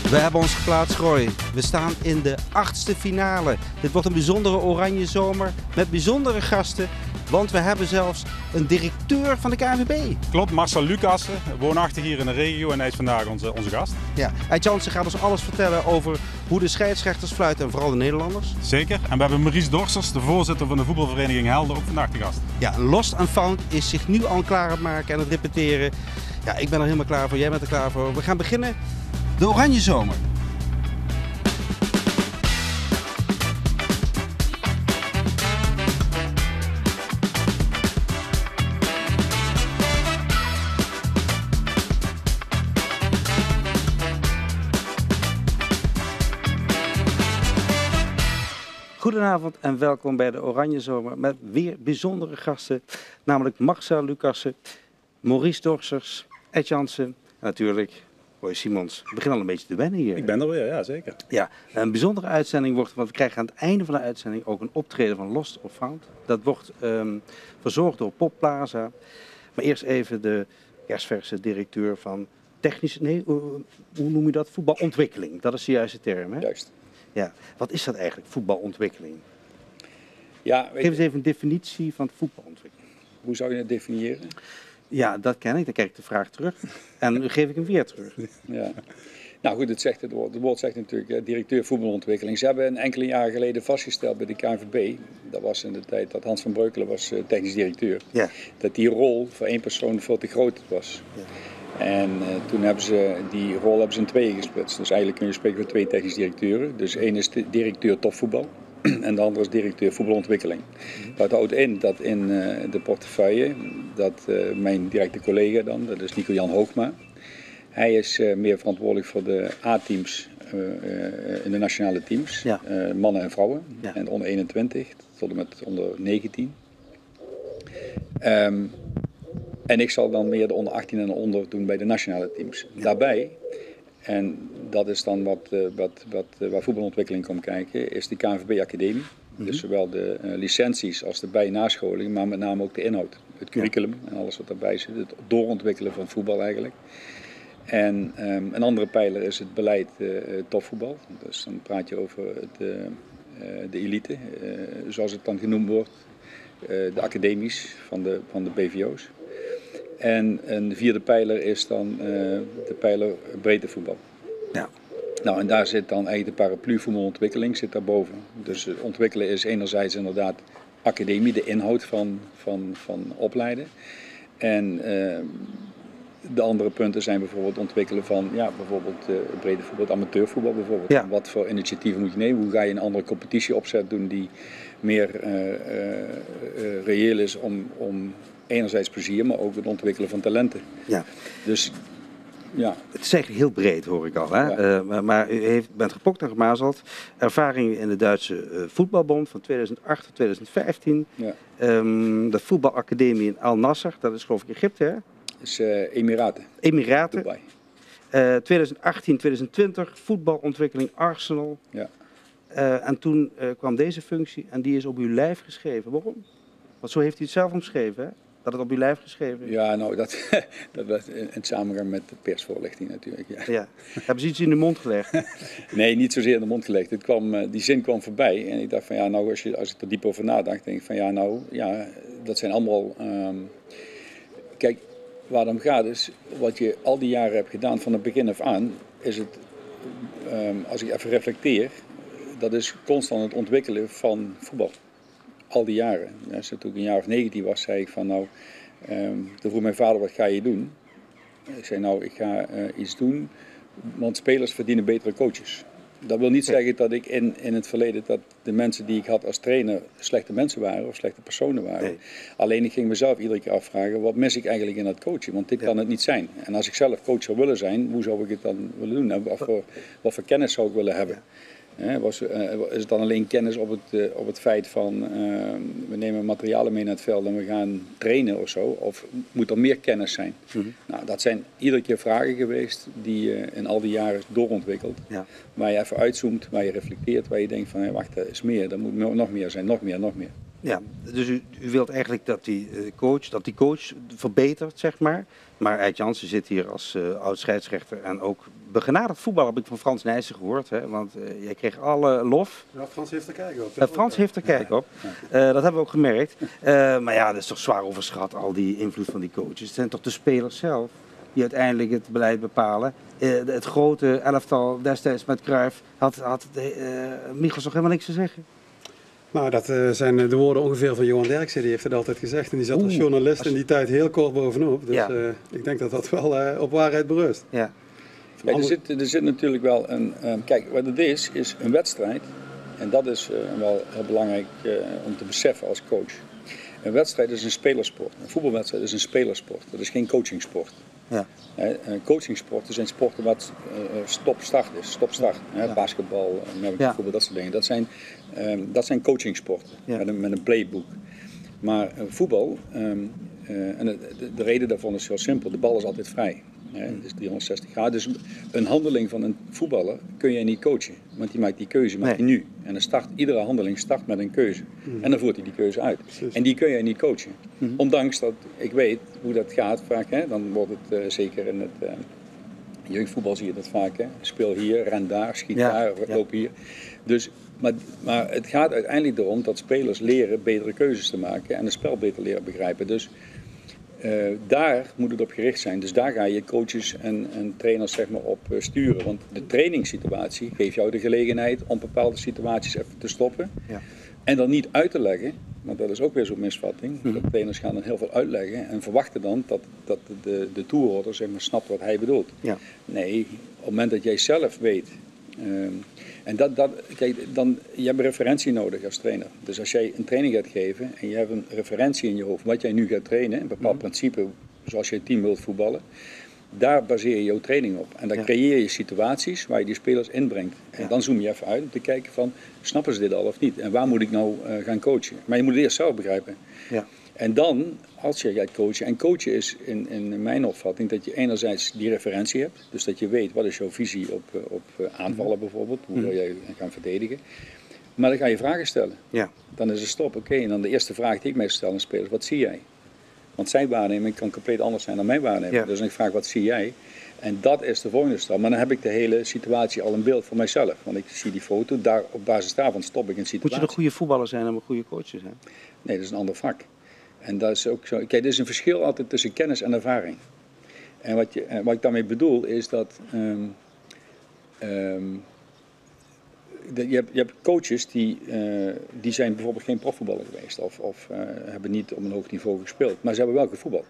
We hebben ons geplaatst, Roy. We staan in de 8e finale. Dit wordt een bijzondere oranje zomer met bijzondere gasten. Want we hebben zelfs een directeur van de KNVB. Klopt, Marcel Lucassen, woonachtig hier in de regio en hij is vandaag onze gast. Ja, Ed Jansen gaat ons alles vertellen over hoe de scheidsrechters fluiten en vooral de Nederlanders. Zeker. En we hebben Maurice Dorsers, de voorzitter van de voetbalvereniging Helder, ook vandaag te gast. Ja, Lost and Found is zich nu al klaar aan het maken en het repeteren. Ja, ik ben er helemaal klaar voor, jij bent er klaar voor. We gaan beginnen. De oranje zomer. Goedenavond en welkom bij de Oranje Zomer met weer bijzondere gasten. Namelijk Marcel Lucassen, Maurice Dorsers, Ed Jansen en natuurlijk Roy Simons. We beginnen al een beetje te wennen hier. Ik ben er weer, ja zeker. Ja, een bijzondere uitzending wordt, want we krijgen aan het einde van de uitzending ook een optreden van Lost or Found. Dat wordt verzorgd door Pop Plaza. Maar eerst even de kerstverse directeur van hoe noem je dat? Voetbalontwikkeling. Dat is de juiste term, hè? Juist. Ja, wat is dat eigenlijk, voetbalontwikkeling? Ja, Geef eens even een definitie van voetbalontwikkeling. Hoe zou je het definiëren? Ja, dat ken ik. Dan kijk ik de vraag terug. En nu geef ik hem weer terug. Ja. Nou goed, het woord zegt natuurlijk directeur voetbalontwikkeling. Ze hebben een enkele jaren geleden vastgesteld bij de KNVB, dat was in de tijd dat Hans van Breukelen was technisch directeur, Ja. dat die rol voor één persoon veel te groot was. Ja. En toen hebben ze die rol in tweeën gesplitst. Dus eigenlijk kun je spreken van twee technisch directeuren. Dus één is de directeur topvoetbal en de andere is directeur voetbalontwikkeling. Dat houdt in dat in de portefeuille, dat mijn directe collega dan, dat is Nico-Jan Hoogma. Hij is meer verantwoordelijk voor de A-teams in de nationale teams, Ja. Mannen en vrouwen. Ja. En onder 21 tot en met onder 19. En ik zal dan meer de onder 18 en onder doen bij de nationale teams. Ja. Daarbij, en dat is dan waar voetbalontwikkeling komt kijken, is de KNVB-academie. Dus zowel de licenties als de bij- en nascholing, maar met name ook de inhoud. Het curriculum en alles wat daarbij zit. Het doorontwikkelen van voetbal eigenlijk. En een andere pijler is het beleid topvoetbal. Dus dan praat je over de elite, zoals het dan genoemd wordt. De academies van de BVO's. En een vierde pijler is dan de pijler breedtevoetbal. Ja. Nou, en daar zit dan eigenlijk de paraplu voetbalontwikkeling zit daarboven. Dus ontwikkelen is enerzijds inderdaad academie, de inhoud van opleiden. En de andere punten zijn bijvoorbeeld ontwikkelen van bijvoorbeeld breedtevoetbal, amateurvoetbal bijvoorbeeld. Ja. Wat voor initiatieven moet je nemen? Hoe ga je een andere competitieopzet doen die meer reëel is om enerzijds plezier, maar ook het ontwikkelen van talenten. Ja. Dus ja. Het is eigenlijk heel breed, hoor ik al. Hè? Ja. Maar u bent gepokt en gemazeld. Ervaring in de Duitse voetbalbond van 2008 tot 2015. Ja. De voetbalacademie in Al Nasser, dat is geloof ik Egypte, hè? Dat is Emiraten. Emiraten. Dubai. 2018, 2020, voetbalontwikkeling Arsenal. Ja. En toen kwam deze functie en die is op uw lijf geschreven. Waarom? Want zo heeft u het zelf omschreven, hè? Dat het op uw lijf geschreven is. Ja, nou, dat was in samenhang met de persvoorlichting natuurlijk. Ja. Ja. Hebben ze iets in de mond gelegd? Nee, niet zozeer in de mond gelegd. Die zin kwam voorbij en ik dacht van ja, nou, als ik er diep over nadacht, denk ik van ja, nou, ja, dat zijn allemaal... Kijk, waar het om gaat is, wat je al die jaren hebt gedaan van het begin af aan, is het, als ik even reflecteer, dat is constant het ontwikkelen van voetbal. Al die jaren. Ja, toen ik een jaar of 19 was, zei ik van nou, toen vroeg mijn vader, wat ga je doen? Ik zei nou, ik ga iets doen, want spelers verdienen betere coaches. Dat wil niet zeggen dat ik in het verleden, dat de mensen die ik had als trainer slechte mensen waren of slechte personen waren. Nee. Alleen ik ging mezelf iedere keer afvragen, wat mis ik eigenlijk in dat coachen? Want dit kan het niet zijn. En als ik zelf coach zou willen zijn, hoe zou ik het dan willen doen? En wat voor kennis zou ik willen hebben? Is het dan alleen kennis op het feit van we nemen materialen mee naar het veld en we gaan trainen of zo? Of moet er meer kennis zijn? Nou, dat zijn iedere keer vragen geweest die je in al die jaren doorontwikkelt. Ja. Waar je even uitzoomt, waar je reflecteert, waar je denkt van wacht, er is meer, er moet nog meer zijn, nog meer. Ja, dus u wilt eigenlijk dat die coach verbetert, zeg maar. Maar Ed Jansen zit hier als oud scheidsrechter en ook begenadigd voetballer, heb ik van Frans Nijssen gehoord. Hè, want jij kreeg alle lof. Ja, Frans heeft er kijk op. Frans heeft er kijk op. Dat hebben we ook gemerkt. Maar ja, dat is toch zwaar overschat, al die invloed van die coaches. Het zijn toch de spelers zelf die uiteindelijk het beleid bepalen. Het grote elftal destijds met Cruijff had Michels nog helemaal niks te zeggen. Maar dat zijn de woorden ongeveer van Johan Derksen, die heeft het altijd gezegd. En die zat als journalist in die tijd heel kort bovenop. Dus ik denk dat dat wel op waarheid berust. Ja. Ja, er zit natuurlijk wel een... kijk, wat het is een wedstrijd. En dat is wel heel belangrijk om te beseffen als coach. Een wedstrijd is een spelersport. Een voetbalwedstrijd is een spelersport. Dat is geen coachingsport. Ja. Coachingsporten zijn sporten wat stop-start is. Stop-start. Basketbal, voetbal, dat soort dingen. Dat zijn coachingsporten met een playbook. Maar voetbal, en de reden daarvan is heel simpel. De bal is altijd vrij. Het is 360 graden. Dus een handeling van een voetballer kun je niet coachen. Want die maakt die keuze nu. En iedere handeling start met een keuze. En dan voert hij die keuze uit. Precies. En die kun je niet coachen. Ondanks dat ik weet hoe dat gaat vaak. Dan wordt het zeker in het jeugdvoetbal zie je dat vaak. Speel hier, ren daar, schiet daar, loop hier. Dus, maar het gaat uiteindelijk erom dat spelers leren betere keuzes te maken. En het spel beter leren begrijpen. Dus daar moet het op gericht zijn. Dus daar ga je coaches en trainers zeg maar, op sturen. Want de trainingssituatie geeft jou de gelegenheid om bepaalde situaties even te stoppen. Ja. En dan niet uit te leggen, want dat is ook weer zo'n misvatting. De trainers gaan dan heel veel uitleggen en verwachten dan dat de toehoorder zeg maar, snapt wat hij bedoelt. Ja. Nee, op het moment dat jij zelf weet... En kijk, je hebt een referentie nodig als trainer. Dus als jij een training gaat geven en je hebt een referentie in je hoofd wat jij nu gaat trainen, een bepaald principe zoals je het team wilt voetballen, daar baseer je jouw training op. En dan creëer je situaties waar je die spelers inbrengt. En dan zoom je even uit om te kijken van, snappen ze dit al of niet? En waar moet ik nou gaan coachen? Maar je moet het eerst zelf begrijpen. Ja. En dan, als je gaat coachen, en coachen is in mijn opvatting dat je enerzijds die referentie hebt, dus dat je weet wat is jouw visie op aanvallen bijvoorbeeld, hoe wil jij gaan verdedigen. Maar dan ga je vragen stellen. Ja. Dan is het stop, oké. En dan de eerste vraag die ik meestal stel aan spelers, wat zie jij? Want zijn waarneming kan compleet anders zijn dan mijn waarneming. Ja. Dus ik vraag, wat zie jij? En dat is de volgende stap. Maar dan heb ik de hele situatie al in beeld voor mijzelf. Want ik zie die foto, op basis daarvan stop ik een situatie. Moet je een goede voetballer zijn om een goede coach te zijn? Nee, dat is een ander vak. En dat is ook zo. Kijk, er is een verschil altijd tussen kennis en ervaring. En wat ik daarmee bedoel is dat je hebt coaches die zijn bijvoorbeeld geen profvoetballer geweest of hebben niet op een hoog niveau gespeeld, maar ze hebben wel gevoetbald.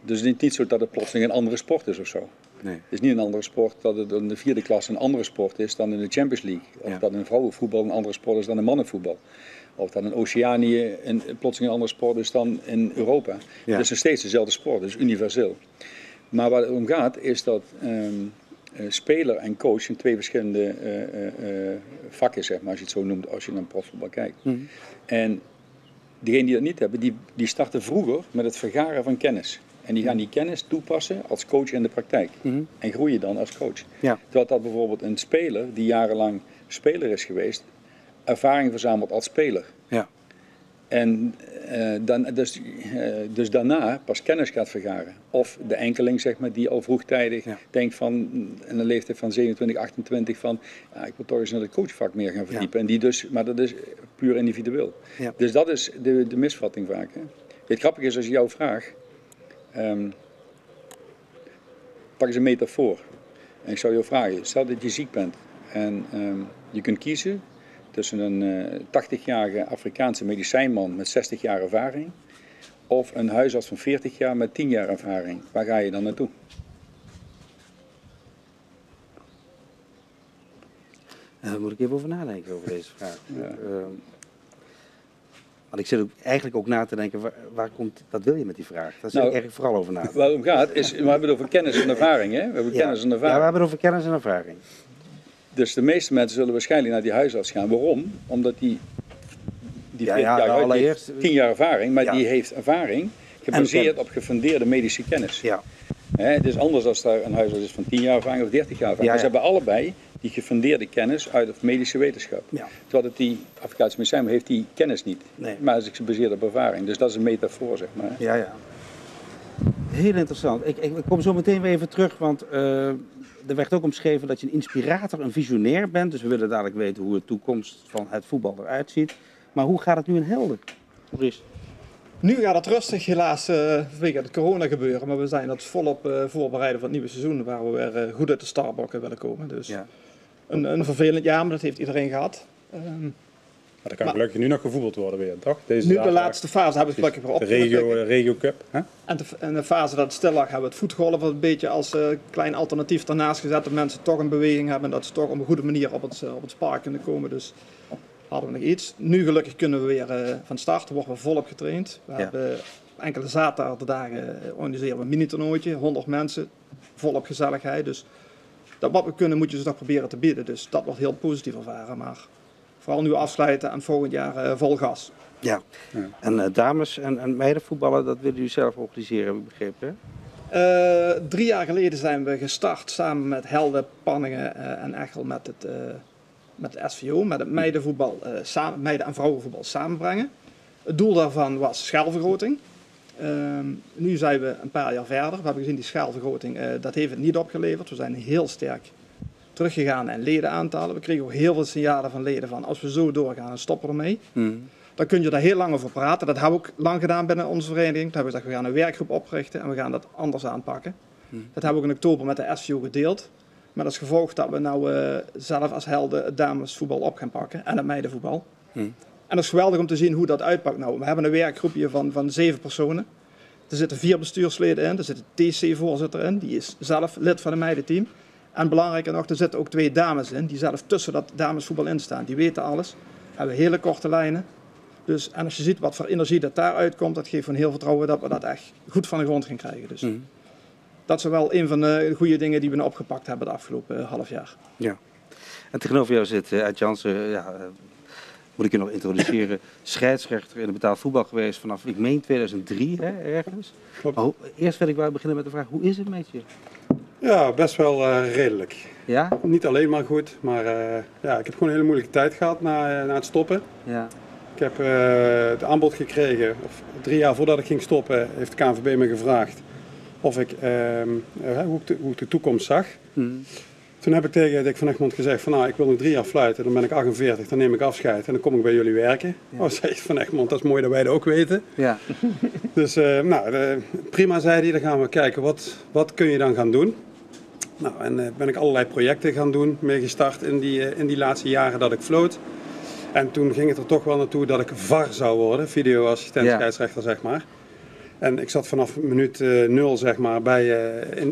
Dus het is niet zo dat het plotseling een andere sport is of zo. Nee. Het is niet een andere sport dat het in de 4e klasse een andere sport is dan in de Champions League. Of dat een vrouwenvoetbal een andere sport is dan een mannenvoetbal. Of dat in Oceanië plotseling een andere sport is dan in Europa. Ja. Het is nog steeds dezelfde sport, dus universeel. Maar waar het om gaat is dat speler en coach in twee verschillende vakken, zeg maar, als je het zo noemt, als je naar profvoetbal kijkt. En diegenen die dat niet hebben, die starten vroeger met het vergaren van kennis. En die gaan die kennis toepassen als coach in de praktijk. En groeien dan als coach. Ja. Terwijl dat bijvoorbeeld een speler die jarenlang speler is geweest, ervaring verzamelt als speler. Ja. En dus daarna pas kennis gaat vergaren. Of de enkeling, zeg maar, die al vroegtijdig denkt van, in een leeftijd van 27, 28, van ik moet toch eens naar het coachvak meer gaan verdiepen. Ja. En maar dat is puur individueel. Ja. Dus dat is de misvatting vaak. Hè. Het grappige is, als je jou vraagt, pak eens een metafoor. En ik zou jou vragen, stel dat je ziek bent en je kunt kiezen tussen een 80-jarige Afrikaanse medicijnman met 60 jaar ervaring of een huisarts van 40 jaar met 10 jaar ervaring. Waar ga je dan naartoe? Daar moet ik even over nadenken over deze vraag. Ja. Want ik zit eigenlijk ook na te denken, wat wil je met die vraag? Daar zit ik eigenlijk vooral over na. Waar het om gaat is, we hebben het over kennis en ervaring. Hè? We hebben kennis en ervaring. Ja, we hebben het over kennis en ervaring. Dus de meeste mensen zullen waarschijnlijk naar die huisarts gaan. Waarom? Omdat die 10 jaar ervaring, maar die heeft ervaring gebaseerd op gefundeerde medische kennis. Ja. Het is anders als daar een huisarts is van 10 jaar ervaring of 30 jaar ervaring. Ja, ja. Ze hebben allebei die gefundeerde kennis uit de medische wetenschap. Ja. Terwijl die Afrikaanse medicijn heeft die kennis niet. Nee. Maar het is gebaseerd op ervaring. Dus dat is een metafoor, zeg maar. Ja, ja. Heel interessant. Ik kom zo meteen weer even terug, want er werd ook omschreven dat je een inspirator, een visionair bent. Dus we willen dadelijk weten hoe de toekomst van het voetbal eruit ziet. Maar hoe gaat het nu in Helden, Maurice? Nu gaat het rustig, helaas, vanwege het corona gebeuren. Maar we zijn dat volop voorbereiden voor het nieuwe seizoen, waar we weer goed uit de startblokken willen komen. Dus Ja. een vervelend jaar, maar dat heeft iedereen gehad. Maar er kan gelukkig nu nog gevoetbald worden weer, toch? Deze Nu de zaterdag. laatste fase hebben we het gelukkig weer De opgepikt. regio Cup. Hè? En de fase dat het stil lag, hebben we het voetgolf een beetje als klein alternatief ernaast gezet. Dat mensen toch een beweging hebben en dat ze toch op een goede manier op het spa kunnen komen. Dus hadden we nog iets. Nu gelukkig kunnen we weer van start, worden we volop getraind. We hebben enkele zaterdagen organiseren we een mini-toernooitje, 100 mensen, volop gezelligheid. Dus dat wat we kunnen moet je ze toch proberen te bieden. Dus dat wordt heel positief ervaren. Maar vooral nu afsluiten en volgend jaar vol gas. Ja. En dames en meidenvoetballen, dat willen jullie zelf organiseren, heb ik begrepen, hè? 3 jaar geleden zijn we gestart samen met Helden, Panningen en Echel met het SVO, met het meidenvoetbal, meiden- en vrouwenvoetbal samenbrengen. Het doel daarvan was schaalvergroting. Nu zijn we een paar jaar verder. We hebben gezien die schaalvergroting, dat heeft het niet opgeleverd. We zijn heel sterk teruggegaan in ledenaantallen. We kregen ook heel veel signalen van leden van als we zo doorgaan, dan stoppen we ermee. Dan kun je daar heel lang over praten. Dat hebben we ook lang gedaan binnen onze vereniging. Toen hebben we gezegd, we gaan een werkgroep oprichten en we gaan dat anders aanpakken. Dat hebben we ook in oktober met de SVO gedeeld. Met als gevolg dat we nou zelf als Helden het damesvoetbal op gaan pakken en het meidenvoetbal. En dat is geweldig om te zien hoe dat uitpakt. Nou, we hebben een werkgroepje van 7 personen. Er zitten 4 bestuursleden in, er zit een TC-voorzitter in, die is zelf lid van het meidenteam. En belangrijker nog, er zitten ook 2 dames in, die zelf tussen dat damesvoetbal in staan. Die weten alles, hebben hele korte lijnen. Dus, en als je ziet wat voor energie dat daaruit komt, dat geeft van heel vertrouwen dat we dat echt goed van de grond gaan krijgen. Dus dat is wel een van de goede dingen die we nou opgepakt hebben de afgelopen half jaar. Ja. En tegenover jou zit Uit Jansen, moet ik je nog introduceren, scheidsrechter in het betaald voetbal geweest vanaf, ik meen 2003, hè, ergens. Klopt. Maar eerst wil ik wel beginnen met de vraag, hoe is het met je? Ja, best wel redelijk. Ja? Niet alleen maar goed, maar ik heb gewoon een hele moeilijke tijd gehad na het stoppen. Ja. Ik heb het aanbod gekregen, of 3 jaar voordat ik ging stoppen, heeft de KNVB me gevraagd of ik, hoe ik de toekomst zag. Toen heb ik tegen Dick van Egmond gezegd van ik wil nog 3 jaar fluiten, dan ben ik 48, dan neem ik afscheid en dan kom ik bij jullie werken. Ja. Oh, zei Van Egmond, dat is mooi dat wij dat ook weten. Ja. Dus prima, zei hij, dan gaan we kijken wat kun je dan gaan doen. Nou, en ben ik allerlei projecten gaan doen, mee gestart in die laatste jaren dat ik floot. En toen ging het er toch wel naartoe dat ik VAR zou worden, videoassistent scheidsrechter zeg maar. En ik zat vanaf minuut 0 zeg maar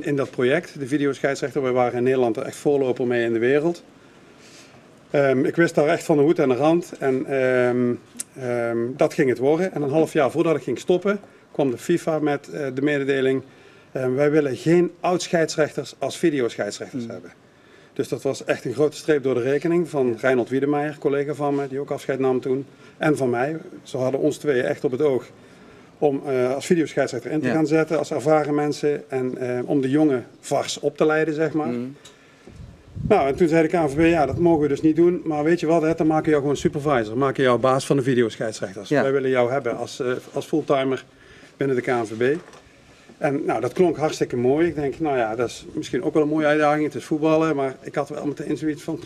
in dat project, de videoscheidsrechter. We waren in Nederland er echt voorloper mee in de wereld. Ik wist daar echt van de hoed en de rand en dat ging het worden. En een half jaar voordat ik ging stoppen kwam de FIFA met de mededeling, wij willen geen oud-scheidsrechters als videoscheidsrechters hebben. Dus dat was echt een grote streep door de rekening van Reinhold Wiedemeijer, collega van me, die ook afscheid nam toen. En van mij. Ze hadden ons tweeën echt op het oog om als videoscheidsrechter in te gaan zetten, als ervaren mensen. En om de jonge VARs op te leiden, zeg maar. Nou, en toen zei de KNVB, dat mogen we dus niet doen. Maar weet je wat, dan maak je jou gewoon supervisor. Maak je jou baas van de videoscheidsrechters. Wij willen jou hebben als fulltimer binnen de KNVB. En nou, dat klonk hartstikke mooi. Ik denk, dat is misschien ook wel een mooie uitdaging. Het is voetballen, maar ik had wel meteen zoiets van,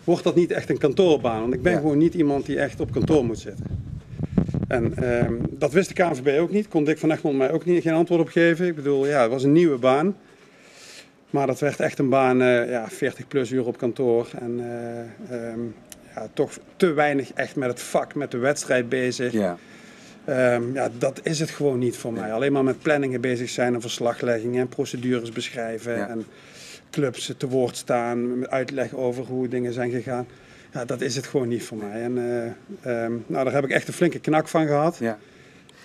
wordt dat niet echt een kantoorbaan? Want ik ben gewoon niet iemand die echt op kantoor moet zitten. En dat wist de KNVB ook niet. Kon Dick van Egmond mij ook geen antwoord op geven. Ik bedoel, het was een nieuwe baan. Maar dat werd echt een baan, 40 plus uur op kantoor. En toch te weinig echt met het vak, met de wedstrijd bezig. Ja. Dat is het gewoon niet voor mij. Alleen maar met planningen bezig zijn en verslagleggingen en procedures beschrijven. En clubs te woord staan, met uitleg over hoe dingen zijn gegaan. Ja, dat is het gewoon niet voor mij. En daar heb ik echt een flinke knak van gehad. Ja.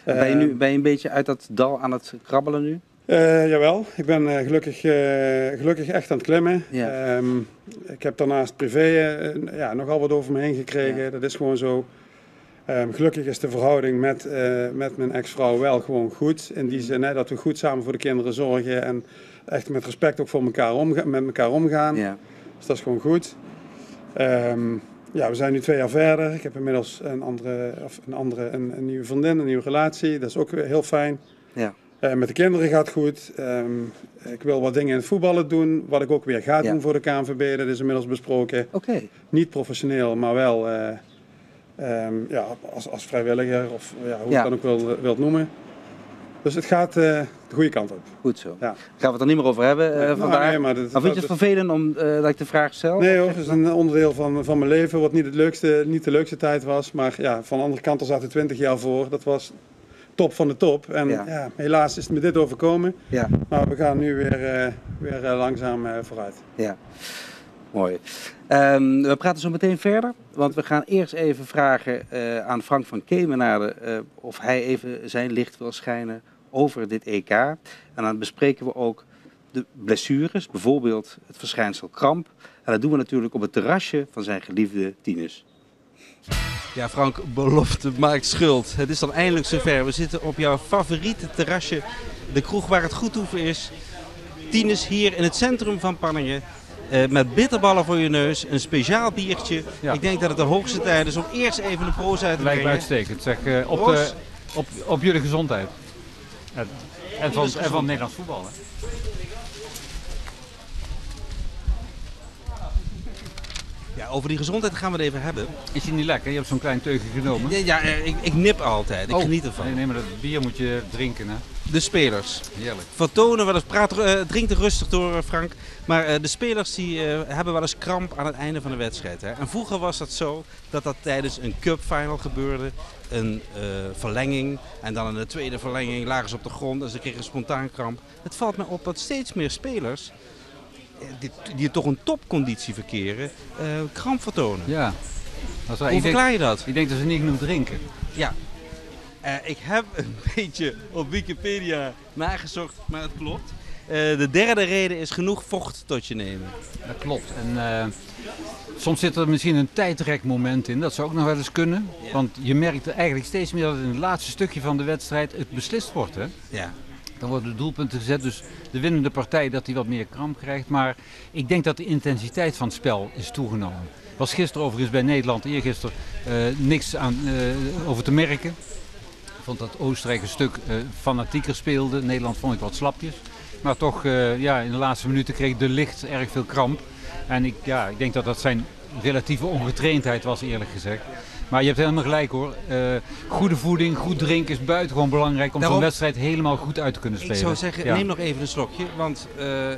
Ben je een beetje uit dat dal aan het krabbelen nu? Jawel, ik ben gelukkig echt aan het klimmen. Ja. Ik heb daarnaast privé nogal wat over me heen gekregen. Ja. Dat is gewoon zo. Gelukkig is de verhouding met mijn ex-vrouw wel gewoon goed. In die zin dat we goed samen voor de kinderen zorgen. En echt met respect ook voor met elkaar omgaan. Ja. Dus dat is gewoon goed. We zijn nu 2 jaar verder. Ik heb inmiddels een nieuwe vriendin, een nieuwe relatie. Dat is ook heel fijn. Ja. Met de kinderen gaat het goed. Ik wil wat dingen in het voetballen doen, wat ik ook weer ga doen voor de KNVB. Dat is inmiddels besproken. Oké. Niet professioneel, maar wel als vrijwilliger of hoe je het dan ook wilt noemen. Dus het gaat de goede kant op. Goed zo. Ja. Gaan we het er niet meer over hebben vandaag. Nee, maar vind je het vervelend dat ik de vraag stel? Nee hoor, het is een onderdeel van mijn leven wat niet de leukste tijd was. Maar ja, van de andere kant er zaten 20 jaar voor. Dat was top van de top. En helaas is het me dit overkomen. Ja. Maar we gaan nu weer langzaam vooruit. Ja, mooi. We praten zo meteen verder. Want we gaan eerst even vragen aan Frank van Kemenade of hij even zijn licht wil schijnen over dit EK. En dan bespreken we ook de blessures, bijvoorbeeld het verschijnsel kramp. En dat doen we natuurlijk op het terrasje van zijn geliefde Tinus. Ja, Frank, belofte maakt schuld. Het is dan eindelijk zover. We zitten op jouw favoriete terrasje, de kroeg waar het goed toeven is. Tinus hier in het centrum van Panningen. Met bitterballen voor je neus, een speciaal biertje. Ja. Ik denk dat het de hoogste tijd is om eerst even de proost uit te brengen. Lijkt me uitstekend. Zeg, op jullie gezondheid. En van Nederlands voetbal. Hè? Ja, over die gezondheid gaan we het even hebben. Is die niet lekker? Je hebt zo'n klein teugje genomen. Ja, ik nip altijd. Ik geniet ervan. Nee, maar dat bier moet je drinken, hè? De spelers. Heerlijk. Vertonen wel eens, drink er rustig door, Frank. Maar de spelers die hebben wel eens kramp aan het einde van de wedstrijd. Hè? En vroeger was dat zo dat tijdens een cupfinal gebeurde. Een verlenging en dan in de tweede verlenging lagen ze op de grond en ze kregen spontaan kramp. Het valt me op dat steeds meer spelers die toch een topconditie verkeren, kramp vertonen. Ja. Hoe verklaar je dat? Ik denk dat ze niet genoeg drinken. Ja. Ik heb een beetje op Wikipedia nagezocht, maar het klopt. De derde reden is genoeg vocht tot je nemen. Dat klopt. En soms zit er misschien een tijdrekmoment in. Dat zou ook nog wel eens kunnen. Ja. Want je merkt eigenlijk steeds meer dat in het laatste stukje van de wedstrijd het beslist wordt. Hè? Ja. Dan worden de doelpunten gezet, dus de winnende partij dat die wat meer kramp krijgt. Maar ik denk dat de intensiteit van het spel is toegenomen. Was gisteren overigens bij Nederland, eergisteren, niks over te merken. Ik vond dat Oostenrijk een stuk fanatieker speelde. Nederland vond ik wat slapjes. Maar toch, in de laatste minuten kreeg De Ligt erg veel kramp. En ik denk dat zijn relatieve ongetraindheid was, eerlijk gezegd. Maar je hebt helemaal gelijk hoor. Goede voeding, goed drinken is buitengewoon belangrijk om zo'n wedstrijd helemaal goed uit te kunnen spelen. Ik zou zeggen, neem nog even een slokje, want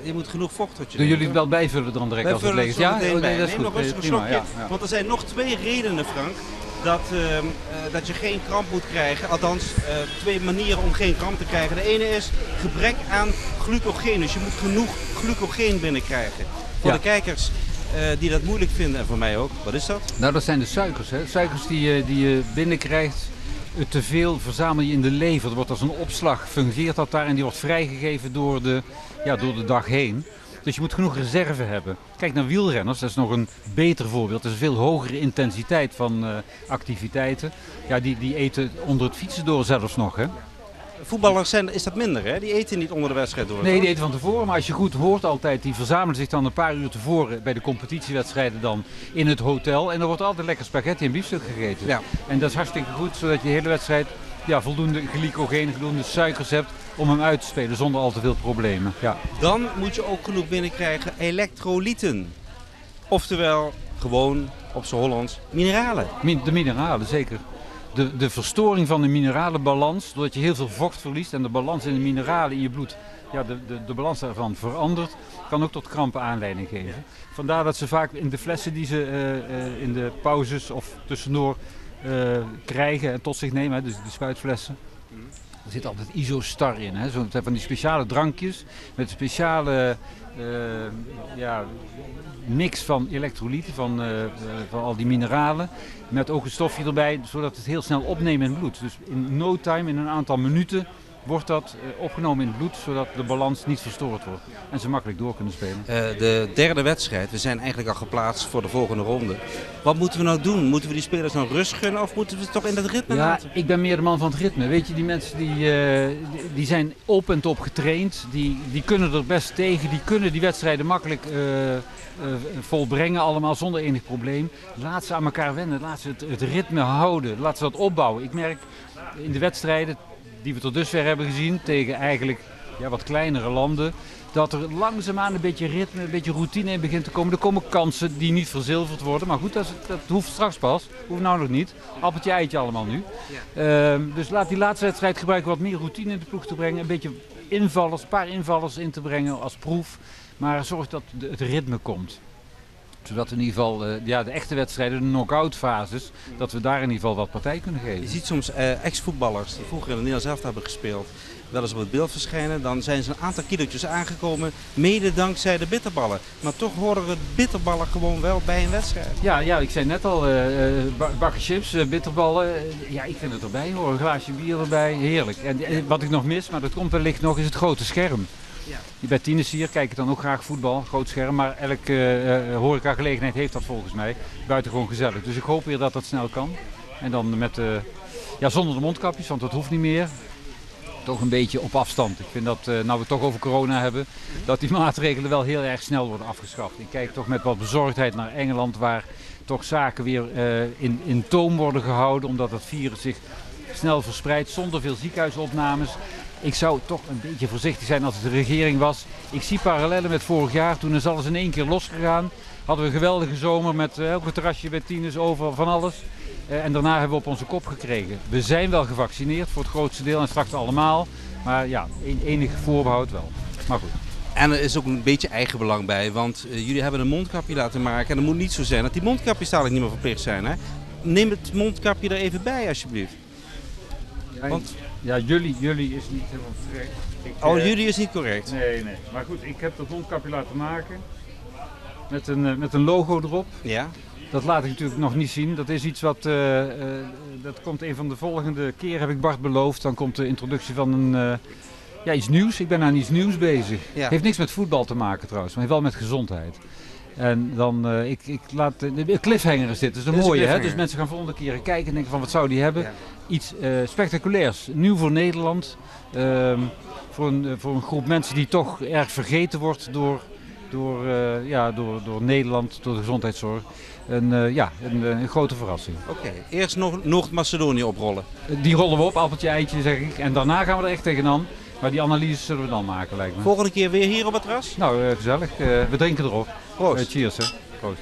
je moet genoeg vocht tot je doen jullie het wel bijvullen dan direct als het leeg is? Ja, dat is goed. Nog rustig een slokje, want er zijn nog 2 redenen, Frank, dat je geen kramp moet krijgen. Althans, 2 manieren om geen kramp te krijgen. De ene is gebrek aan glucogeen, dus je moet genoeg glucogeen binnenkrijgen. Voor de kijkers die dat moeilijk vinden en voor mij ook. Wat is dat? Nou, dat zijn de suikers. Hè. Suikers die je binnenkrijgt. Te veel verzamel je in de lever. Er wordt als een opslag, fungeert dat daar en die wordt vrijgegeven door de dag heen. Dus je moet genoeg reserve hebben. Kijk naar wielrenners, dat is nog een beter voorbeeld. Dat is een veel hogere intensiteit van activiteiten. Ja, die eten onder het fietsen door zelfs nog. Hè. Voetballers is dat minder, hè? Die eten niet onder de wedstrijd door. Nee, die eten van tevoren. Maar als je goed hoort altijd, die verzamelen zich dan een paar uur tevoren bij de competitiewedstrijden dan in het hotel. En er wordt altijd lekker spaghetti en biefstuk gegeten. Ja. En dat is hartstikke goed, zodat je de hele wedstrijd voldoende glycogeen, voldoende suikers hebt om hem uit te spelen zonder al te veel problemen. Ja. Dan moet je ook genoeg binnenkrijgen elektrolyten. Oftewel, gewoon op z'n Hollands, mineralen. De mineralen, zeker. De verstoring van de mineralenbalans, doordat je heel veel vocht verliest en de balans in de mineralen in je bloed, de balans daarvan verandert, kan ook tot krampen aanleiding geven. Vandaar dat ze vaak in de flessen die ze in de pauzes of tussendoor krijgen en tot zich nemen, dus de spuitflessen, er zit altijd Isostar in. Hè? Zo van die speciale drankjes met een speciale mix van elektrolyten, van al die mineralen. Met ook een stofje erbij, zodat het heel snel opnemen in het bloed. Dus in no time, in een aantal minuten, wordt dat opgenomen in het bloed, zodat de balans niet verstoord wordt. En ze makkelijk door kunnen spelen. De derde wedstrijd, we zijn eigenlijk al geplaatst voor de volgende ronde. Wat moeten we nou doen? Moeten we die spelers nou rust gunnen of moeten we het toch in dat ritme laten? Ik ben meer de man van het ritme. Weet je, die mensen die zijn op en top getraind, die kunnen er best tegen, die kunnen die wedstrijden makkelijk volbrengen, allemaal zonder enig probleem. Laat ze aan elkaar wennen, laat ze het ritme houden, laat ze dat opbouwen. Ik merk in de wedstrijden, die we tot dusver hebben gezien tegen eigenlijk wat kleinere landen, dat er langzaamaan een beetje ritme, een beetje routine in begint te komen. Er komen kansen die niet verzilverd worden, maar goed, dat hoeft straks pas. Hoeft nou nog niet. Appeltje eitje allemaal nu. Ja. Dus laat die laatste wedstrijd gebruiken wat meer routine in de ploeg te brengen. Een beetje invallers, een paar invallers in te brengen als proef. Maar zorg dat het ritme komt. Zodat in ieder geval de echte wedstrijden, de knock-out fases, dat we daar in ieder geval wat partij kunnen geven. Je ziet soms ex-voetballers die vroeger in het Nederlands elftal hebben gespeeld, wel eens op het beeld verschijnen. Dan zijn ze een aantal kilootjes aangekomen, mede dankzij de bitterballen. Maar toch horen we bitterballen gewoon wel bij een wedstrijd. Ja, ik zei net al, bakken chips, bitterballen. Ja, ik vind het erbij hoor. Een glaasje bier erbij, heerlijk. En wat ik nog mis, maar dat komt wellicht nog, is het grote scherm. Ja. Bij tieners hier kijken dan ook graag voetbal, groot scherm, maar elke horecagelegenheid heeft dat volgens mij. Buitengewoon gezellig. Dus ik hoop weer dat dat snel kan. En dan met, zonder de mondkapjes, want dat hoeft niet meer. Toch een beetje op afstand. Ik vind dat, nou we het toch over corona hebben, dat die maatregelen wel heel erg snel worden afgeschaft. Ik kijk toch met wat bezorgdheid naar Engeland, waar toch zaken weer in toom worden gehouden, omdat het virus zich snel verspreidt, zonder veel ziekenhuisopnames. Ik zou toch een beetje voorzichtig zijn als het de regering was. Ik zie parallellen met vorig jaar, toen is alles in één keer losgegaan. Hadden we een geweldige zomer met ook een terrasje bij tieners, over van alles. En daarna hebben we op onze kop gekregen. We zijn wel gevaccineerd voor het grootste deel en straks allemaal. Maar ja, enig voorbehoud wel. Maar goed. En er is ook een beetje eigenbelang bij, want jullie hebben een mondkapje laten maken. En het moet niet zo zijn dat die mondkapjes dadelijk niet meer verplicht zijn. Hè? Neem het mondkapje er even bij alsjeblieft. Want ja, jullie is niet helemaal correct. Jullie is niet correct? Nee. Maar goed, ik heb dat mondkapje laten maken. Met een logo erop. Ja. Dat laat ik natuurlijk nog niet zien. Dat is iets wat, dat komt een van de volgende keer, heb ik Bart beloofd. Dan komt de introductie van iets nieuws. Ik ben aan iets nieuws bezig. Ja. Heeft niks met voetbal te maken trouwens, maar wel met gezondheid. En dan, ik laat, de cliffhanger is dit, dat is een mooie, hè? Dus mensen gaan volgende keren kijken en denken van wat zou die hebben. Ja. Iets spectaculairs, nieuw voor Nederland. Voor een groep mensen die toch erg vergeten wordt door Nederland, door de gezondheidszorg. Een grote verrassing. Oké, eerst nog Noord-Macedonië oprollen. Die rollen we op, appeltje, eitje zeg ik. En daarna gaan we er echt tegenaan. Maar die analyses zullen we dan maken, lijkt me. Volgende keer weer hier op het terras? Nou, gezellig. We drinken erop. Proost. Cheers, hè. Proost.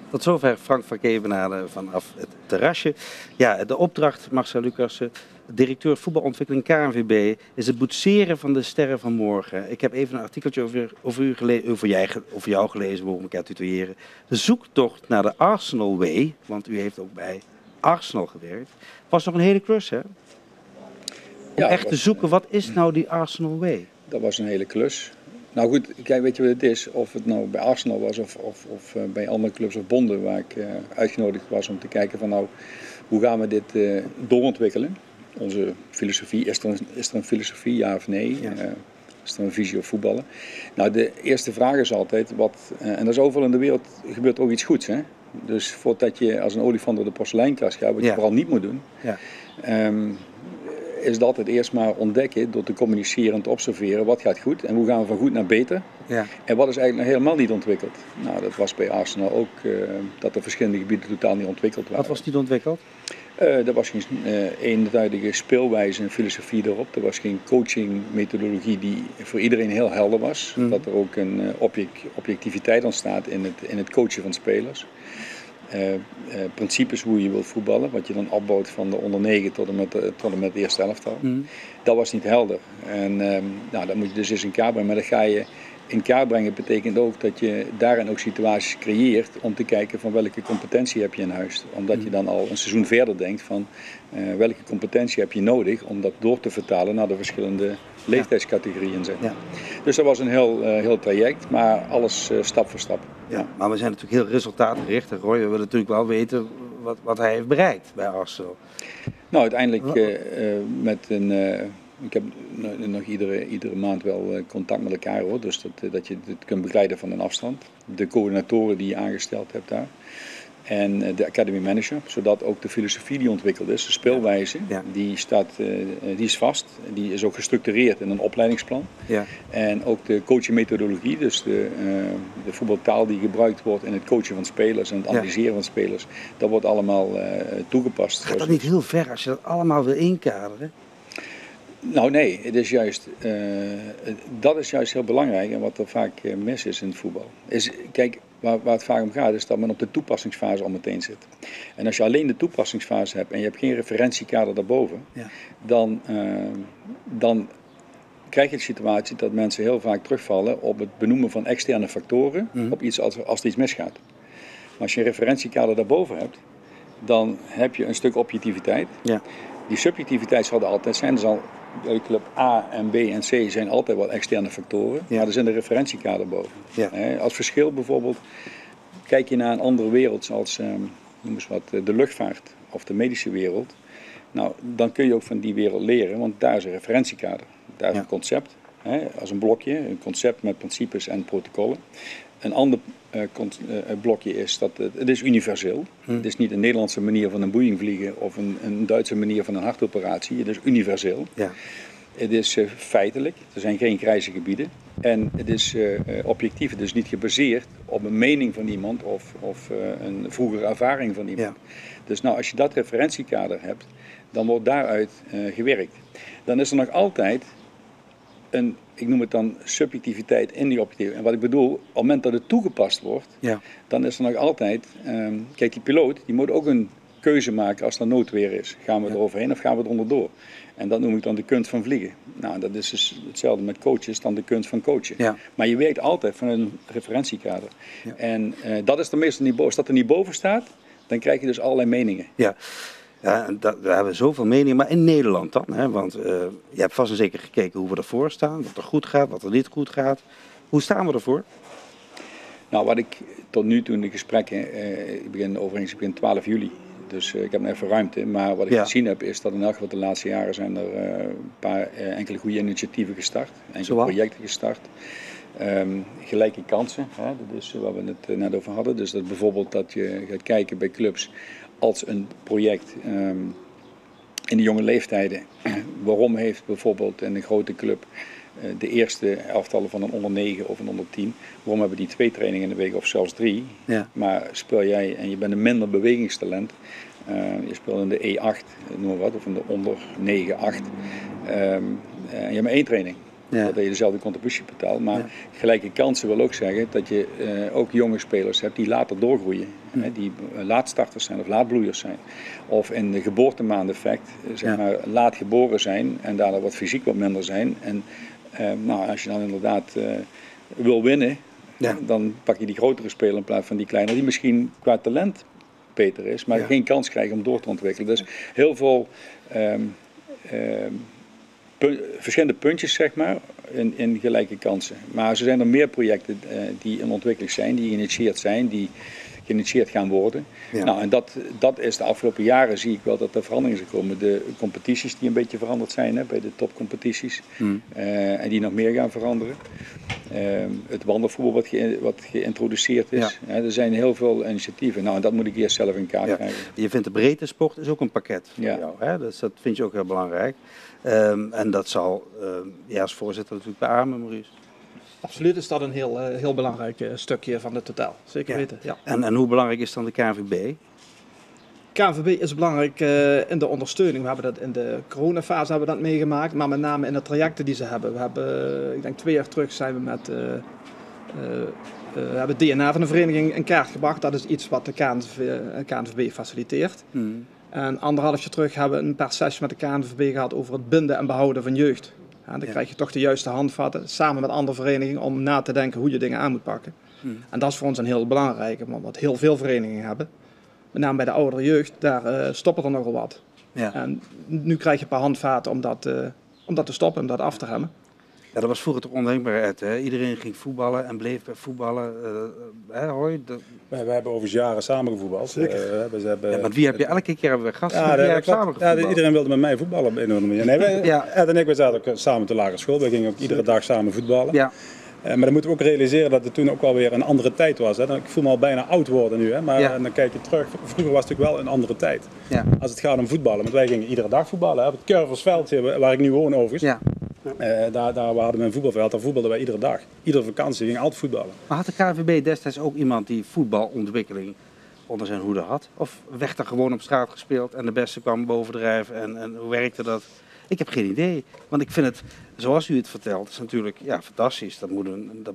Tot zover Frank van Kevenade vanaf het terrasje. Ja, de opdracht, Marcel Lucassen, directeur voetbalontwikkeling KNVB, is het boetseren van de sterren van morgen. Ik heb even een artikeltje over jou gelezen, we mogen elkaar tutoyeren. De zoektocht naar de Arsenal Way, want u heeft ook bij Arsenal gewerkt, was nog een hele klus, hè? Om echt te zoeken, wat is nou die Arsenal Way? Dat was een hele klus. Nou goed, kijk, weet je wat het is? Of het nou bij Arsenal was of bij andere clubs of bonden waar ik uitgenodigd was om te kijken van nou, hoe gaan we dit doorontwikkelen? Onze filosofie, is er een filosofie, ja of nee? Ja. Is er een visie op voetballen? Nou, de eerste vraag is altijd, en dat is overal in de wereld, gebeurt ook iets goeds, hè? Dus voordat je als een olifant door de porseleinkast gaat, wat je vooral niet moet doen, is dat het eerst maar ontdekken door te communiceren en te observeren wat gaat goed en hoe gaan we van goed naar beter. Ja. En wat is eigenlijk nog helemaal niet ontwikkeld. Nou, dat was bij Arsenal ook, dat er verschillende gebieden totaal niet ontwikkeld waren. Wat was niet ontwikkeld? Er was geen eenduidige speelwijze en filosofie erop. Er was geen coachingmethodologie die voor iedereen heel helder was. Dat er ook een objectiviteit ontstaat in het coachen van spelers. Principes hoe je wilt voetballen, wat je dan opbouwt van de onder 9 tot en met de eerste elftal. Dat was niet helder. En dat moet je dus eens in kaart brengen. Maar dat ga je in kaart brengen betekent ook dat je daarin ook situaties creëert om te kijken van welke competentie heb je in huis. Omdat je dan al een seizoen verder denkt van welke competentie heb je nodig om dat door te vertalen naar de verschillende leeftijdscategorieën. Zeg. Ja. Dus dat was een heel traject, maar alles stap voor stap. Ja, maar we zijn natuurlijk heel resultaatgericht. En Roy, we willen natuurlijk wel weten wat hij heeft bereikt bij Arsenal. Nou, uiteindelijk met een... ik heb nog iedere maand wel contact met elkaar, hoor. Dus dat je het kunt begeleiden van een afstand. De coördinatoren die je aangesteld hebt daar. en de academy manager, zodat ook de filosofie die ontwikkeld is, de speelwijze, Ja. die is vast. Die is ook gestructureerd in een opleidingsplan. Ja. En ook de coachingmethodologie, dus de voetbaltaal die gebruikt wordt in het coachen van spelers en het analyseren van spelers, dat wordt allemaal toegepast. Gaat dat niet heel ver als je dat allemaal wil inkaderen? Nou nee, dat is juist heel belangrijk en wat er vaak mis is in het voetbal. Kijk, waar het vaak om gaat is dat men op de toepassingsfase al meteen zit. En als je alleen de toepassingsfase hebt en je hebt geen referentiekader daarboven, Ja. dan krijg je de situatie dat mensen heel vaak terugvallen op het benoemen van externe factoren op iets als er iets misgaat. Maar als je een referentiekader daarboven hebt, dan heb je een stuk objectiviteit. Ja. Die subjectiviteit zal er altijd zijn. Bij club A en B en C zijn altijd wel externe factoren, Ja. maar er zit een referentiekader boven. Ja. Als verschil bijvoorbeeld, kijk je naar een andere wereld zoals noem eens wat, de luchtvaart of de medische wereld. Nou, dan kun je ook van die wereld leren, want daar is een referentiekader. Daar is Ja. een concept, als een blokje, een concept met principes en protocollen. Een ander blokje is dat het is universeel. Het is niet een Nederlandse manier van een Boeing vliegen of een Duitse manier van een hartoperatie. Het is universeel. Ja. Het is feitelijk, er zijn geen grijze gebieden. En het is objectief, het is niet gebaseerd op een mening van iemand of een vroegere ervaring van iemand. Ja. Dus nou, als je dat referentiekader hebt, dan wordt daaruit gewerkt. Dan is er nog altijd ik noem het dan subjectiviteit in die objectiviteit. En wat ik bedoel, op het moment dat het toegepast wordt, Ja. dan is er nog altijd, kijk, die piloot die moet ook een keuze maken als er noodweer is. Gaan we er overheen of gaan we er onderdoor? En dat noem ik dan de kunst van vliegen. Nou, dat is dus hetzelfde met coaches dan de kunst van coachen. Ja. Maar je werkt altijd van een referentiekader. Ja. En dat is de meeste niveau. Als dat er niet boven staat, dan krijg je dus allerlei meningen. Ja. Ja, en we hebben zoveel meningen, maar in Nederland dan? Hè? Want je hebt vast en zeker gekeken hoe we ervoor staan, wat er goed gaat, wat er niet goed gaat. Hoe staan we ervoor? Nou, wat ik tot nu toe in de gesprekken, ik begin 12 juli, dus ik heb nog even ruimte. Maar wat ik gezien heb is dat in elk geval de laatste jaren zijn er een paar enkele goede initiatieven gestart, enkele projecten gestart. Gelijke kansen, hè? Dat is waar we het net over hadden. Dus dat bijvoorbeeld dat je gaat kijken bij clubs als een project in de jonge leeftijden. Waarom heeft bijvoorbeeld in een grote club de eerste elftallen van een onder 9 of een onder 10, waarom hebben die 2 trainingen in de week of zelfs 3? Ja. Maar speel jij en je bent een minder bewegingstalent, je speelt in de E8, noem maar wat, of in de onder 9, 8, en je hebt maar 1 training. Ja. Dat je dezelfde contributie betaalt. Maar gelijke kansen wil ook zeggen dat je ook jonge spelers hebt die later doorgroeien. Hè, die laatstarters zijn of laatbloeiers zijn. Of in de geboortemaandeffect zeg maar, laat geboren zijn en daardoor wat fysiek wat minder zijn. En nou, als je dan inderdaad wil winnen, dan pak je die grotere speler in plaats van die kleinere. Die misschien qua talent beter is, maar geen kans krijgt om door te ontwikkelen. Dus heel veel verschillende puntjes, zeg maar, in gelijke kansen. Maar er zijn er meer projecten die in ontwikkeling zijn, die geïnitieerd zijn, die geïnitieerd gaan worden. Ja. Nou, en dat is de afgelopen jaren zie ik wel dat er veranderingen zijn gekomen. De competities die een beetje veranderd zijn, hè, bij de topcompetities. En die nog meer gaan veranderen. Het wandelvoetbal wat geïntroduceerd is. Ja. Er zijn heel veel initiatieven. Nou, en dat moet ik eerst zelf in kaart krijgen. Je vindt de breedte sport is ook een pakket voor jou. Hè? Dus dat vind je ook heel belangrijk. En dat zal als voorzitter natuurlijk beamen, Maurice. Absoluut is dat een heel belangrijk stukje van het totaal. Zeker weten. Ja. En hoe belangrijk is dan de KNVB? KNVB is belangrijk in de ondersteuning. We hebben dat in de coronafase hebben we dat meegemaakt, maar met name in de trajecten die ze hebben. We hebben, ik denk 2 jaar terug zijn we met hebben het DNA van de vereniging in kaart gebracht. Dat is iets wat de KNVB faciliteert. En 1,5 jaar terug hebben we een paar sessies met de KNVB gehad over het binden en behouden van jeugd. Ja, dan krijg je toch de juiste handvatten, samen met andere verenigingen, om na te denken hoe je dingen aan moet pakken. En dat is voor ons een heel belangrijke, want heel veel verenigingen hebben. Met name bij de oudere jeugd, daar stoppen er nogal wat. Ja. En nu krijg je een paar handvaten om dat te stoppen, om dat af te remmen. Ja, dat was vroeger toch ondenkbaar, Ed, hè? Iedereen ging voetballen en bleef bij voetballen. Hoi, We hebben over jaren samen gevoetbald. Maar wie heb je elke keer hebben we gasten samen gevoetbald? Ja, iedereen wilde met mij voetballen op een of andere manier. Nee, Ed en ik zaten ook samen op de lagere school. We gingen ook iedere dag samen voetballen. Ja. Maar dan moeten we ook realiseren dat het toen ook wel weer een andere tijd was. Hè. Ik voel me al bijna oud worden nu, hè. Maar dan kijk je terug. Vroeger was het natuurlijk wel een andere tijd. Ja. Als het gaat om voetballen. Want wij gingen iedere dag voetballen. Hè. Op het Curversveldje, waar ik nu woon overigens. Ja. Daar hadden we een voetbalveld. Daar voetbalden wij iedere dag. Iedere vakantie gingen altijd voetballen. Maar had de KNVB destijds ook iemand die voetbalontwikkeling onder zijn hoede had? Of werd er gewoon op straat gespeeld en de beste kwam bovendrijven en hoe werkte dat? Ik heb geen idee, want ik vind het, zoals u het vertelt, is natuurlijk fantastisch. Dat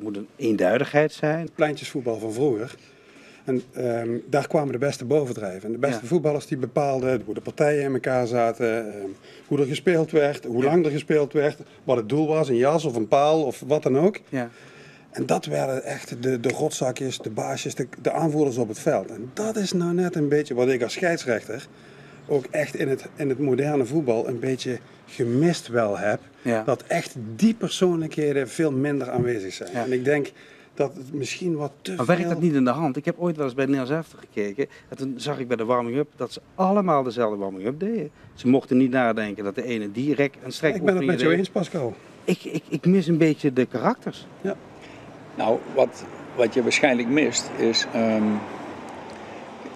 moet een eenduidigheid zijn. Pleintjesvoetbal van vroeger. En daar kwamen de beste bovendrijven. En de beste voetballers die bepaalden hoe de partijen in elkaar zaten, hoe er gespeeld werd, hoe lang er gespeeld werd, wat het doel was, een jas of een paal of wat dan ook. Ja. En dat werden echt de rotzakjes, de baasjes, de aanvoerders op het veld. En dat is nou net een beetje wat ik als scheidsrechter ook echt in het moderne voetbal een beetje gemist wel heb. Ja. Dat echt die persoonlijkheden veel minder aanwezig zijn. Ja. En ik denk dat het misschien wat te veel... Maar werkt dat niet in de hand? Ik heb ooit wel eens bij het Nederlands elftal gekeken. En toen zag ik bij de warming-up dat ze allemaal dezelfde warming-up deden. Ze mochten niet nadenken dat de ene die rek en strek... Ik ben het met jou eens, Pascal. Ik mis een beetje de karakters. Ja. Nou, wat je waarschijnlijk mist is...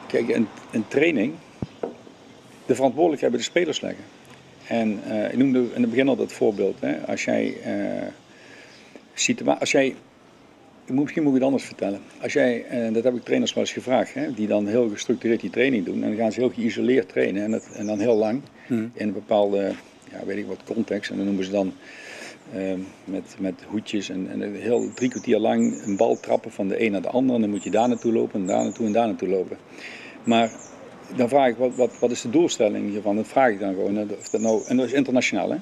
kijk, een training... De verantwoordelijkheid bij de spelers leggen. En ik noemde in het begin al dat voorbeeld. Hè. Als jij... Misschien moet ik het anders vertellen. Als jij, dat heb ik trainers wel eens gevraagd, hè, die dan heel gestructureerd die training doen. En dan gaan ze heel geïsoleerd trainen en dan heel lang. In een bepaalde, weet ik wat, context. En dan noemen ze dan met hoedjes en heel 3 kwartier lang een bal trappen van de een naar de ander. En dan moet je daar naartoe lopen en daar naartoe en daar naartoe lopen. Maar dan vraag ik, wat is de doelstelling hiervan? Dat vraag ik dan gewoon. Of dat nou, en dat is internationaal, hè?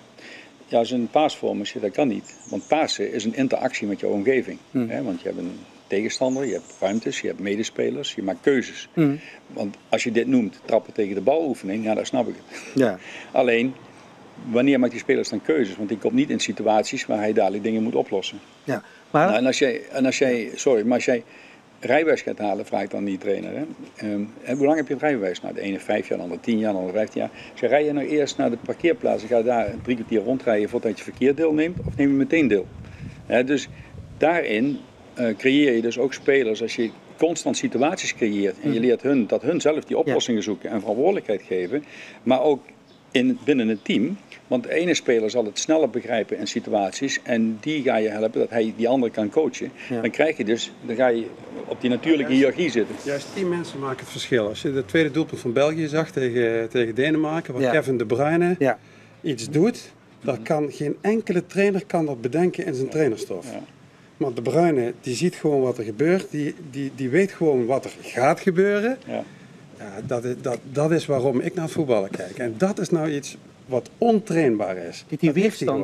Ja, als een paasvorm is, dat kan niet. Want Pasen is een interactie met jouw omgeving. Hè? Want je hebt een tegenstander, je hebt ruimtes, je hebt medespelers, je maakt keuzes. Want als je dit noemt, trappen tegen de baloefening, ja, dan snap ik het. Ja. Alleen, wanneer maakt die spelers dan keuzes? Want die komt niet in situaties waar hij dadelijk dingen moet oplossen. Ja, maar... Nou, als jij rijbewijs gaat halen, vraag ik dan die trainer. Hè? Hoe lang heb je het rijbewijs? Nou, de ene 5 jaar, de andere 10 jaar, de andere 15 jaar. Zeg, rij je nou eerst naar de parkeerplaats en ga daar 3 kwartier rondrijden voordat je verkeer deelneemt? Of neem je meteen deel? Dus daarin creëer je dus ook spelers, als je constant situaties creëert en je leert dat hun zelf die oplossingen zoeken en verantwoordelijkheid geven, maar ook binnen een team. Want de ene speler zal het sneller begrijpen in situaties en die ga je helpen dat hij die andere kan coachen. Ja. Dan ga je op die natuurlijke hiërarchie zitten. Juist die mensen maken het verschil. Als je de tweede doelpunt van België zag tegen Denemarken, waar Kevin De Bruyne iets doet, dan kan geen enkele trainer dat bedenken in zijn trainerstof. Ja. Maar De Bruyne die ziet gewoon wat er gebeurt, die weet gewoon wat er gaat gebeuren. Ja. Ja, dat is waarom ik naar het voetballen kijk. En dat is nou iets wat ontrainbaar is.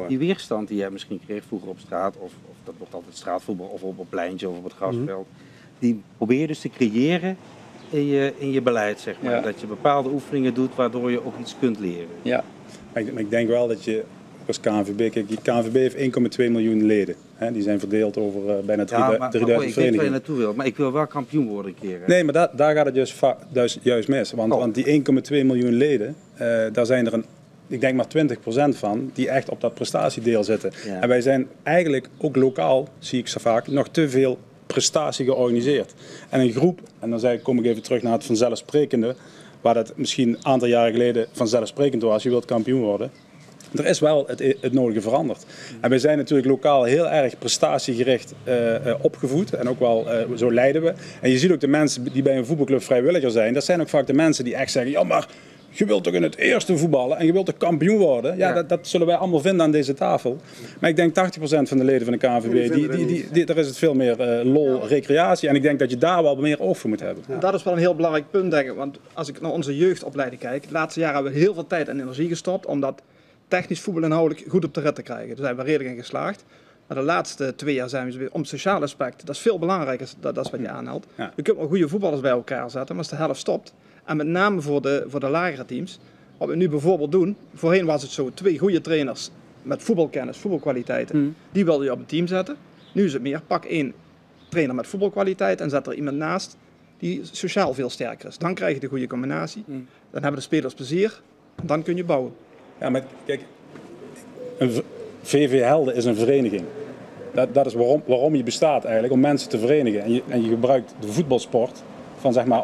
Die weerstand die jij misschien kreeg vroeger op straat, of dat wordt altijd straatvoetbal, of op een pleintje of op het grasveld, die probeer je dus te creëren in je beleid, zeg maar. Ja. Dat je bepaalde oefeningen doet waardoor je ook iets kunt leren. Ja, maar ik denk wel dat je als KNVB, kijk, die KNVB heeft 1,2 miljoen leden. Hè, die zijn verdeeld over bijna 3000 verenigingen. Ik weet waar je naartoe wil, maar ik wil wel kampioen worden een keer. Hè? Nee, maar daar gaat het juist mis. Want die 1,2 miljoen leden, daar zijn er ik denk maar 20% van die echt op dat prestatiedeel zitten. Ja. En wij zijn eigenlijk ook lokaal, zie ik zo vaak, nog te veel prestatie georganiseerd. En een groep, en dan kom ik even terug naar het vanzelfsprekende, waar dat misschien een aantal jaren geleden vanzelfsprekend was, je wilt kampioen worden. Er is wel het nodige veranderd. En wij zijn natuurlijk lokaal heel erg prestatiegericht opgevoed. En ook wel, zo leiden we. En je ziet ook de mensen die bij een voetbalclub vrijwilliger zijn. Dat zijn ook vaak de mensen die echt zeggen, ja maar je wilt toch in het eerste voetballen en je wilt toch kampioen worden. Ja, dat zullen wij allemaal vinden aan deze tafel. Maar ik denk 80% van de leden van de KNVB, daar is het veel meer lol, recreatie. En ik denk dat je daar wel meer oog voor moet hebben. Ja. Dat is wel een heel belangrijk punt, denk ik. Want als ik naar onze jeugdopleiding kijk, de laatste jaren hebben we heel veel tijd en energie gestopt om dat technisch voetbal inhoudelijk goed op de rit te krijgen. Daar zijn we redelijk in geslaagd. Maar de laatste 2 jaar zijn we weer om sociale aspect. Dat is veel belangrijker, dat is wat je aanhaalt. Ja. Je kunt wel goede voetballers bij elkaar zetten, maar als de helft stopt, en met name voor de lagere teams, wat we nu bijvoorbeeld doen, voorheen was het zo 2 goede trainers met voetbalkennis, voetbalkwaliteiten, die wilde je op een team zetten. Nu is het meer, pak 1 trainer met voetbalkwaliteit en zet er iemand naast die sociaal veel sterker is. Dan krijg je de goede combinatie, dan hebben de spelers plezier, en dan kun je bouwen. Ja, maar kijk, VV Helden is een vereniging. Dat is waarom je bestaat eigenlijk, om mensen te verenigen. En je gebruikt de voetbalsport van, zeg maar,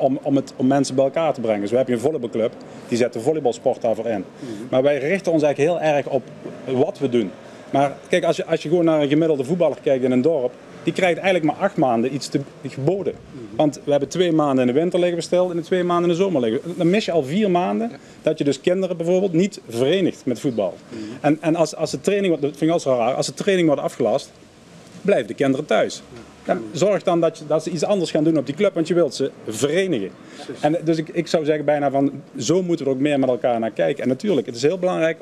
om mensen bij elkaar te brengen. Dus we hebben een volleybalclub, die zet de volleybalsport daarvoor in. Maar wij richten ons eigenlijk heel erg op wat we doen. Maar kijk, als je gewoon naar een gemiddelde voetballer kijkt in een dorp, die krijgt eigenlijk maar 8 maanden iets geboden. Want we hebben 2 maanden in de winter liggen we stil en 2 maanden in de zomer liggen. Dan mis je al 4 maanden dat je dus kinderen bijvoorbeeld niet verenigt met voetbal. En als de training, dat vind ik altijd zo raar, als de training wordt afgelast, blijven de kinderen thuis. Dan zorg dan dat ze iets anders gaan doen op die club, want je wilt ze verenigen. En dus ik zou zeggen bijna van, zo moeten we er ook meer met elkaar naar kijken. En natuurlijk, het is heel belangrijk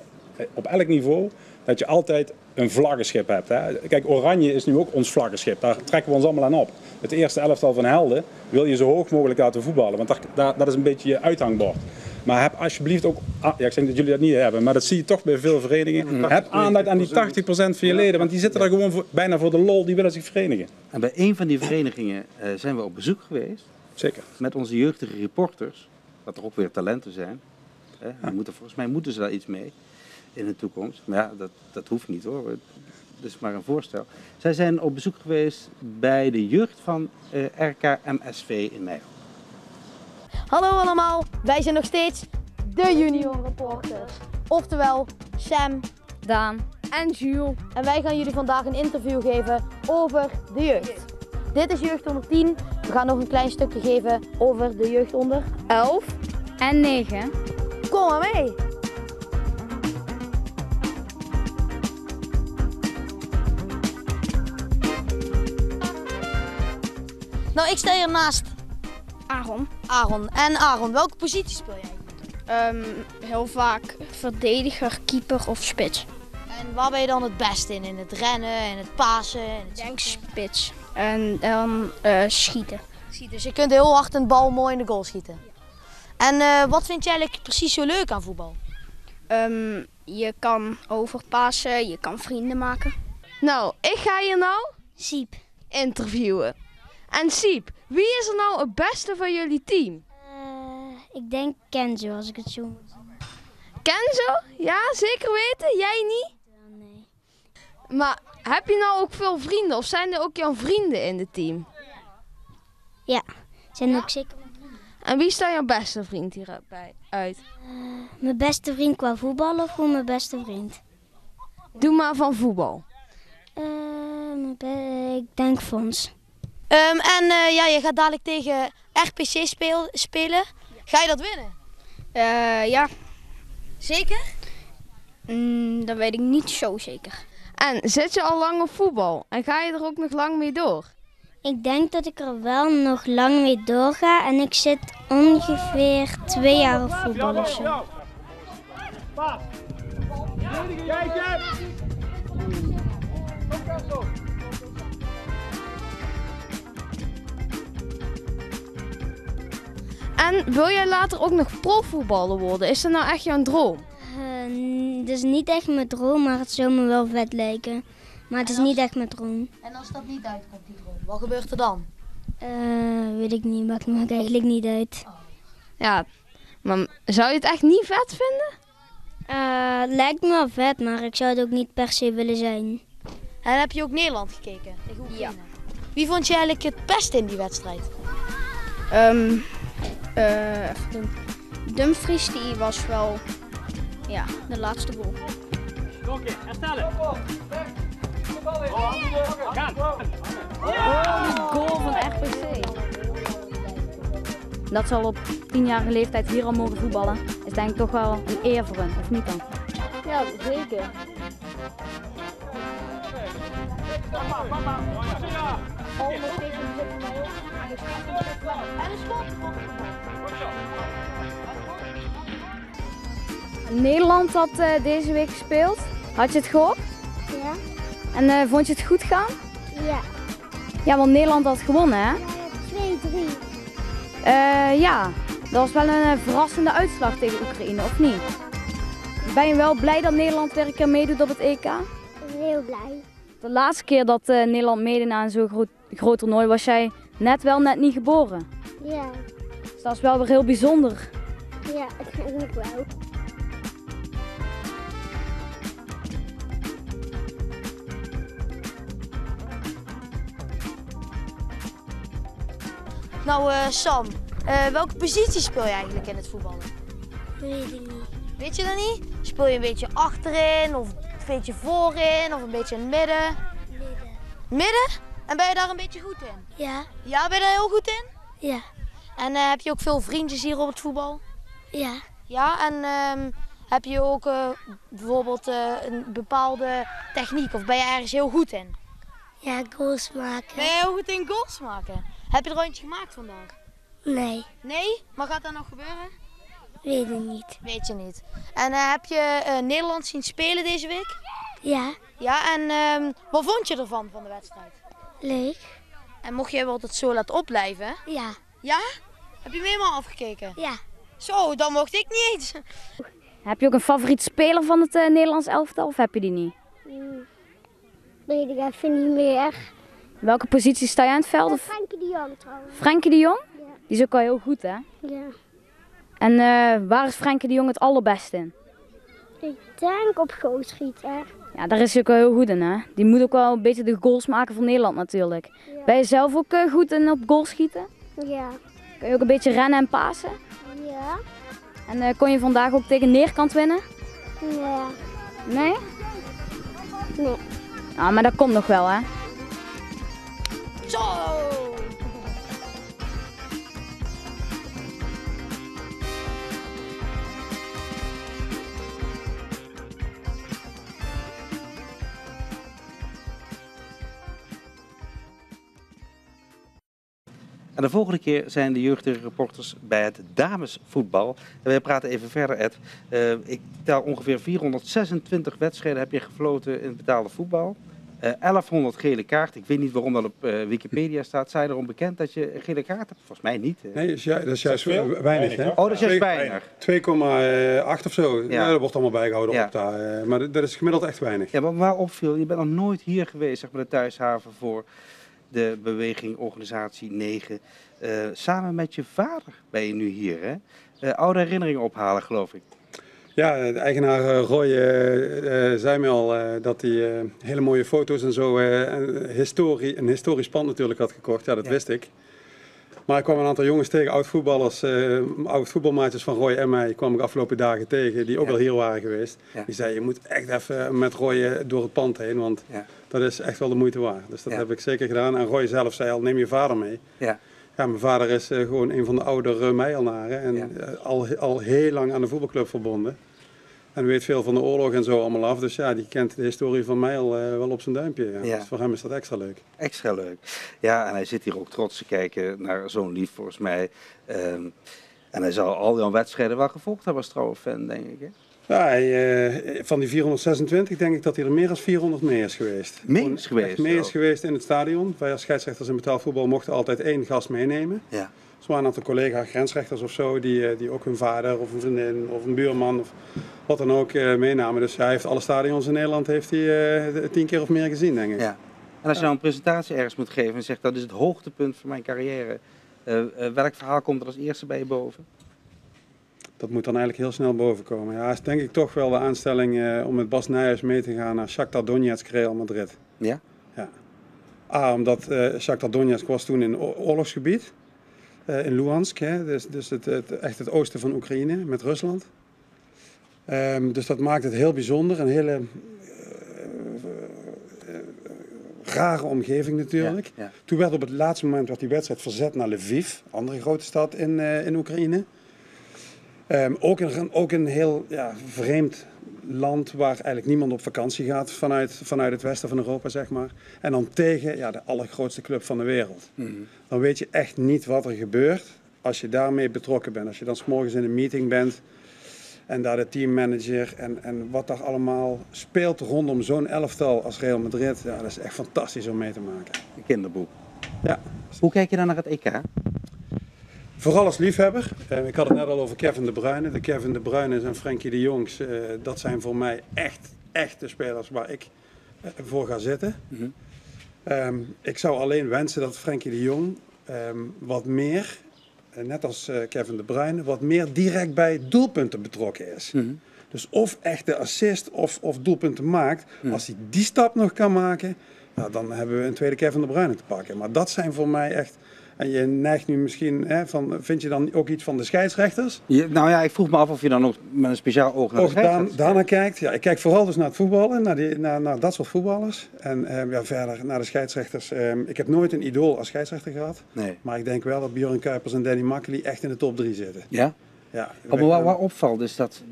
op elk niveau dat je altijd een vlaggenschip hebt. Hè. Kijk, Oranje is nu ook ons vlaggenschip. Daar trekken we ons allemaal aan op. Het eerste elftal van Helden wil je zo hoog mogelijk laten voetballen. Want dat is een beetje je uithangbord. Maar heb alsjeblieft ook... Ja, ik zeg dat jullie dat niet hebben, maar dat zie je toch bij veel verenigingen. Heb aandacht aan die 80% van je leden. Want die zitten daar gewoon bijna voor de lol. Die willen zich verenigen. En bij een van die verenigingen zijn we op bezoek geweest. Zeker. Met onze jeugdige reporters. Dat er ook weer talenten zijn. Volgens mij moeten ze daar iets mee in de toekomst. Maar ja, dat hoeft niet hoor. Dat is maar een voorstel. Zij zijn op bezoek geweest bij de jeugd van RKMSV in Meijel. Hallo allemaal, wij zijn nog steeds de Junior Reporters. Oftewel Sam, Daan en Jules. En wij gaan jullie vandaag een interview geven over de jeugd. Dit is jeugd onder 10. We gaan nog een klein stukje geven over de jeugd onder 11 en 9. Kom maar mee! Nou, ik sta hier naast Aaron. En Aaron, welke positie speel jij? Heel vaak verdediger, keeper of spits. En waar ben je dan het beste in? In het rennen, in het pasen? Ik denk spits. En dan schieten. Dus je kunt heel hard een bal mooi in de goal schieten. En wat vind jij eigenlijk precies zo leuk aan voetbal? Je kan overpassen, je kan vrienden maken. Nou, ik ga je nou Siep. interviewen. En Siep, wie is er nou het beste van jullie team? Ik denk Kenzo, als ik het zo moet zeggen. Kenzo? Ja, zeker weten? Jij niet? Nee. Maar heb je nou ook veel vrienden of zijn er ook jouw vrienden in het team? Ja, zijn ook zeker mijn vrienden. En wie is dan jouw beste vriend hierbij uit? Mijn beste vriend qua voetbal of gewoon mijn beste vriend? Doe maar van voetbal. Ik denk Fons. Je gaat dadelijk tegen RPC spelen. Ga je dat winnen? Ja. Zeker? Dat weet ik niet zo zeker. En zit je al lang op voetbal? En ga je er ook nog lang mee door? Ik denk dat ik er wel nog lang mee doorga en ik zit ongeveer 2 jaar op voetbal of zo. En wil jij later ook nog profvoetballer worden? Is dat nou echt jouw droom? Het is niet echt mijn droom, maar het zou me wel vet lijken. Maar het is niet echt mijn droom. En als dat niet uitkomt, die droom, wat gebeurt er dan? Weet ik niet, maakt me eigenlijk niet uit. Ja, maar zou je het echt niet vet vinden? Het lijkt me wel vet, maar ik zou het ook niet per se willen zijn. En heb je ook Nederland gekeken? Ja. Wie vond je eigenlijk het beste in die wedstrijd? Even doen. Dumfries die was wel de laatste goal. Goal van RPC. Dat ze al op 10-jarige leeftijd hier al mogen voetballen, is denk ik toch wel een eer voor hen, of niet dan? Ja, zeker. Nederland had deze week gespeeld. Had je het gehoord? Ja. En vond je het goed gaan? Ja. Ja, want Nederland had gewonnen, hè? 2-3. Ja, dat was wel een verrassende uitslag tegen Oekraïne, of niet? Ben je wel blij dat Nederland weer een keer meedoet op het EK? Heel blij. De laatste keer dat Nederland meedeed aan zo'n groot toernooi was jij net niet geboren. Ja. Dus dat is wel weer heel bijzonder. Ja, dat denk ik wel. Nou Sam, welke positie speel je eigenlijk in het voetballen? Weet ik niet. Weet je dat niet? Speel je een beetje achterin of een beetje voorin of een beetje in het midden? Midden. Midden? En ben je daar een beetje goed in? Ja. Ja, ben je daar heel goed in? Ja. En heb je ook veel vriendjes hier op het voetbal? Ja. Ja, en heb je ook bijvoorbeeld een bepaalde techniek of ben je ergens heel goed in? Ja, goals maken. Ben je heel goed in goals maken? Heb je er al eentje gemaakt vandaag? Nee. Nee? Maar gaat dat nog gebeuren? Weet ik niet. Weet je niet. En heb je Nederland zien spelen deze week? Ja. Ja, en wat vond je ervan van de wedstrijd? Leuk. En mocht je altijd zo laten opblijven? Ja. Ja? Heb je hem helemaal afgekeken? Ja. Zo, dan mocht ik niet eens. Heb je ook een favoriet speler van het Nederlands elftal of heb je die niet? Weet ik even niet meer. Welke positie sta je aan het veld? Of... Frenkie de Jong trouwens. Frenkie de Jong? Ja. Die is ook wel heel goed, hè? Ja. En waar is Frenkie de Jong het allerbeste in? Ik denk op gootschieten. Ja, daar is hij ook wel heel goed in, hè? Die moet ook wel een beetje de goals maken voor Nederland natuurlijk. Ja. Ben je zelf ook goed in op goals schieten? Ja. Kun je ook een beetje rennen en pasen? Ja. En kon je vandaag ook tegen Neerkant winnen? Ja. Nee? Nee. Ah, maar dat komt nog wel, hè? Zo! En de volgende keer zijn de jeugdige reporters bij het damesvoetbal. En wij praten even verder, Ed. Ik tel ongeveer 426 wedstrijden heb je gefloten in het betaalde voetbal. 1100 gele kaart. Ik weet niet waarom dat op Wikipedia staat. Zijn erom bekend dat je een gele kaart hebt? Volgens mij niet. Nee, dat is juist weinig. Hè? Oh, dat is juist weinig. 2,8 of zo. Ja. Ja, dat wordt allemaal bijgehouden Ja. op daar. Maar dat is gemiddeld echt weinig. Ja, maar waar opviel, je bent nog nooit hier geweest, zeg maar, de thuishaven voor de beweging Organisatie 9. Samen met je vader ben je nu hier, hè? Oude herinneringen ophalen, geloof ik. Ja, de eigenaar Roy zei me al dat hij hele mooie foto's en zo, een historisch pand natuurlijk had gekocht. Ja, dat wist ik. Maar ik kwam een aantal jongens tegen, oud-voetballers, oud-voetbalmaatjes van Roy en mij, kwam ik afgelopen dagen tegen, die ook al hier waren geweest. Ja. Die zei, je moet echt even met Roy door het pand heen, want dat is echt wel de moeite waard. Dus dat heb ik zeker gedaan. En Roy zelf zei al, neem je vader mee. Ja. Ja, mijn vader is gewoon een van de oudere Meijelnaren en al heel lang aan de voetbalclub verbonden. En weet veel van de oorlog en zo allemaal af. Dus ja, die kent de historie van Meijel wel op zijn duimpje. Ja. Ja. Dus voor hem is dat extra leuk. Extra leuk. Ja, en hij zit hier ook trots te kijken naar zo'n lief, volgens mij. En hij zal al die wedstrijden wel gevolgd hebben als trouwe fan, denk ik. Hè? Ja, van die 426 denk ik dat hij er meer dan 400 mee is geweest. Mee is geweest? Mee is geweest in het stadion. Wij als scheidsrechters in betaalvoetbal mochten altijd 1 gast meenemen. Ja. Er waren een aantal collega grensrechters of zo die ook hun vader of een vriendin of een buurman of wat dan ook meenamen. Dus hij heeft alle stadions in Nederland 10 keer of meer gezien, denk ik. Ja. En als je nou een presentatie ergens moet geven en zegt dat is het hoogtepunt van mijn carrière, welk verhaal komt er als eerste bij je boven? Dat moet dan eigenlijk heel snel boven komen. Ja, is denk ik toch wel de aanstelling om met Bas Nijhuis mee te gaan naar Shakhtar Donetsk, Real Madrid. Ja? Ja. Omdat Shakhtar Donetsk was toen in oorlogsgebied. In Luhansk, hè, dus echt het oosten van Oekraïne met Rusland. Dus dat maakt het heel bijzonder. Een hele rare omgeving natuurlijk. Ja, ja. Toen werd op het laatste moment die wedstrijd verzet naar Lviv, andere grote stad in Oekraïne. Ook een heel vreemd land waar eigenlijk niemand op vakantie gaat vanuit het westen van Europa, zeg maar. En dan tegen de allergrootste club van de wereld. Mm-hmm. Dan weet je echt niet wat er gebeurt als je daarmee betrokken bent. Als je dan 's morgens in een meeting bent en daar de teammanager en wat daar allemaal speelt rondom zo'n elftal als Real Madrid. Ja, dat is echt fantastisch om mee te maken. Een kinderboek. Ja. Hoe kijk je dan naar het EK? Vooral als liefhebber. Ik had het net al over Kevin De Bruyne. De Kevin De Bruyne's en Frenkie de Jongs, dat zijn voor mij echt de spelers waar ik voor ga zitten. Mm-hmm. Ik zou alleen wensen dat Frenkie de Jong wat meer, net als Kevin De Bruyne, wat meer direct bij doelpunten betrokken is. Mm-hmm. Dus of echt de assist of doelpunten maakt. Mm-hmm. Als hij die stap nog kan maken, dan hebben we een tweede Kevin De Bruyne te pakken. Maar dat zijn voor mij echt En je neigt nu misschien, vind je dan ook iets van de scheidsrechters? Nou ja, ik vroeg me af of je dan ook met een speciaal oog naar de scheidsrechters daarnaar kijkt. Ja, ik kijk vooral dus naar het voetballen, naar dat soort voetballers. En verder naar de scheidsrechters. Ik heb nooit een idool als scheidsrechter gehad. Nee. Maar ik denk wel dat Björn Kuipers en Danny Makkely echt in de top 3 zitten. Ja? Ja. Maar wat opvalt is dat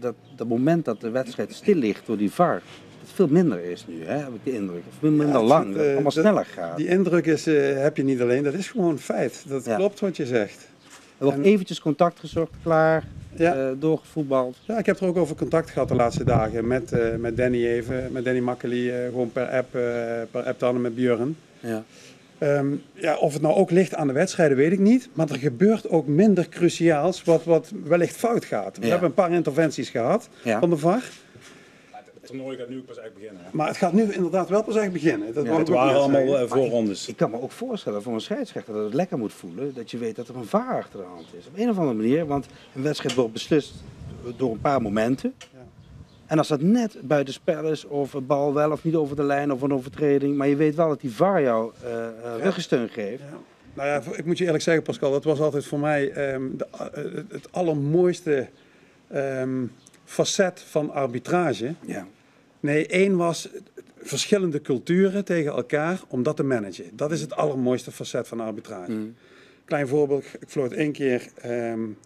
moment dat de wedstrijd stil ligt door die VAR, het veel minder is nu, heb ik de indruk. Of veel minder lang, dat het allemaal sneller gaat. Die indruk heb je niet alleen, dat is gewoon een feit. Dat klopt wat je zegt. Er wordt eventjes contact gezocht, klaar, doorgevoetbald. Ja, ik heb er ook over contact gehad de laatste dagen met Danny even, met Danny Makkely, gewoon per app dan en met Björn. Ja. Of het nou ook ligt aan de wedstrijden, weet ik niet. Maar er gebeurt ook minder cruciaals wat wellicht fout gaat. We hebben een paar interventies gehad van de VAR. Het toernooi gaat nu pas echt beginnen. Maar het gaat nu inderdaad wel pas echt beginnen. Het waren allemaal voorrondes. Ik kan me ook voorstellen voor een scheidsrechter dat het lekker moet voelen. Dat je weet dat er een VAR achter de hand is. Op een of andere manier. Want een wedstrijd wordt beslist door een paar momenten. En als dat net buitenspel is, of een bal wel of niet over de lijn of een overtreding, maar je weet wel dat die VAR jou ruggensteun geeft. Ja. Nou ja, ik moet je eerlijk zeggen, Pascal, dat was altijd voor mij het allermooiste facet van arbitrage. Ja. Nee, één was verschillende culturen tegen elkaar om dat te managen. Dat is het allermooiste facet van arbitrage. Klein voorbeeld, ik floot 1 keer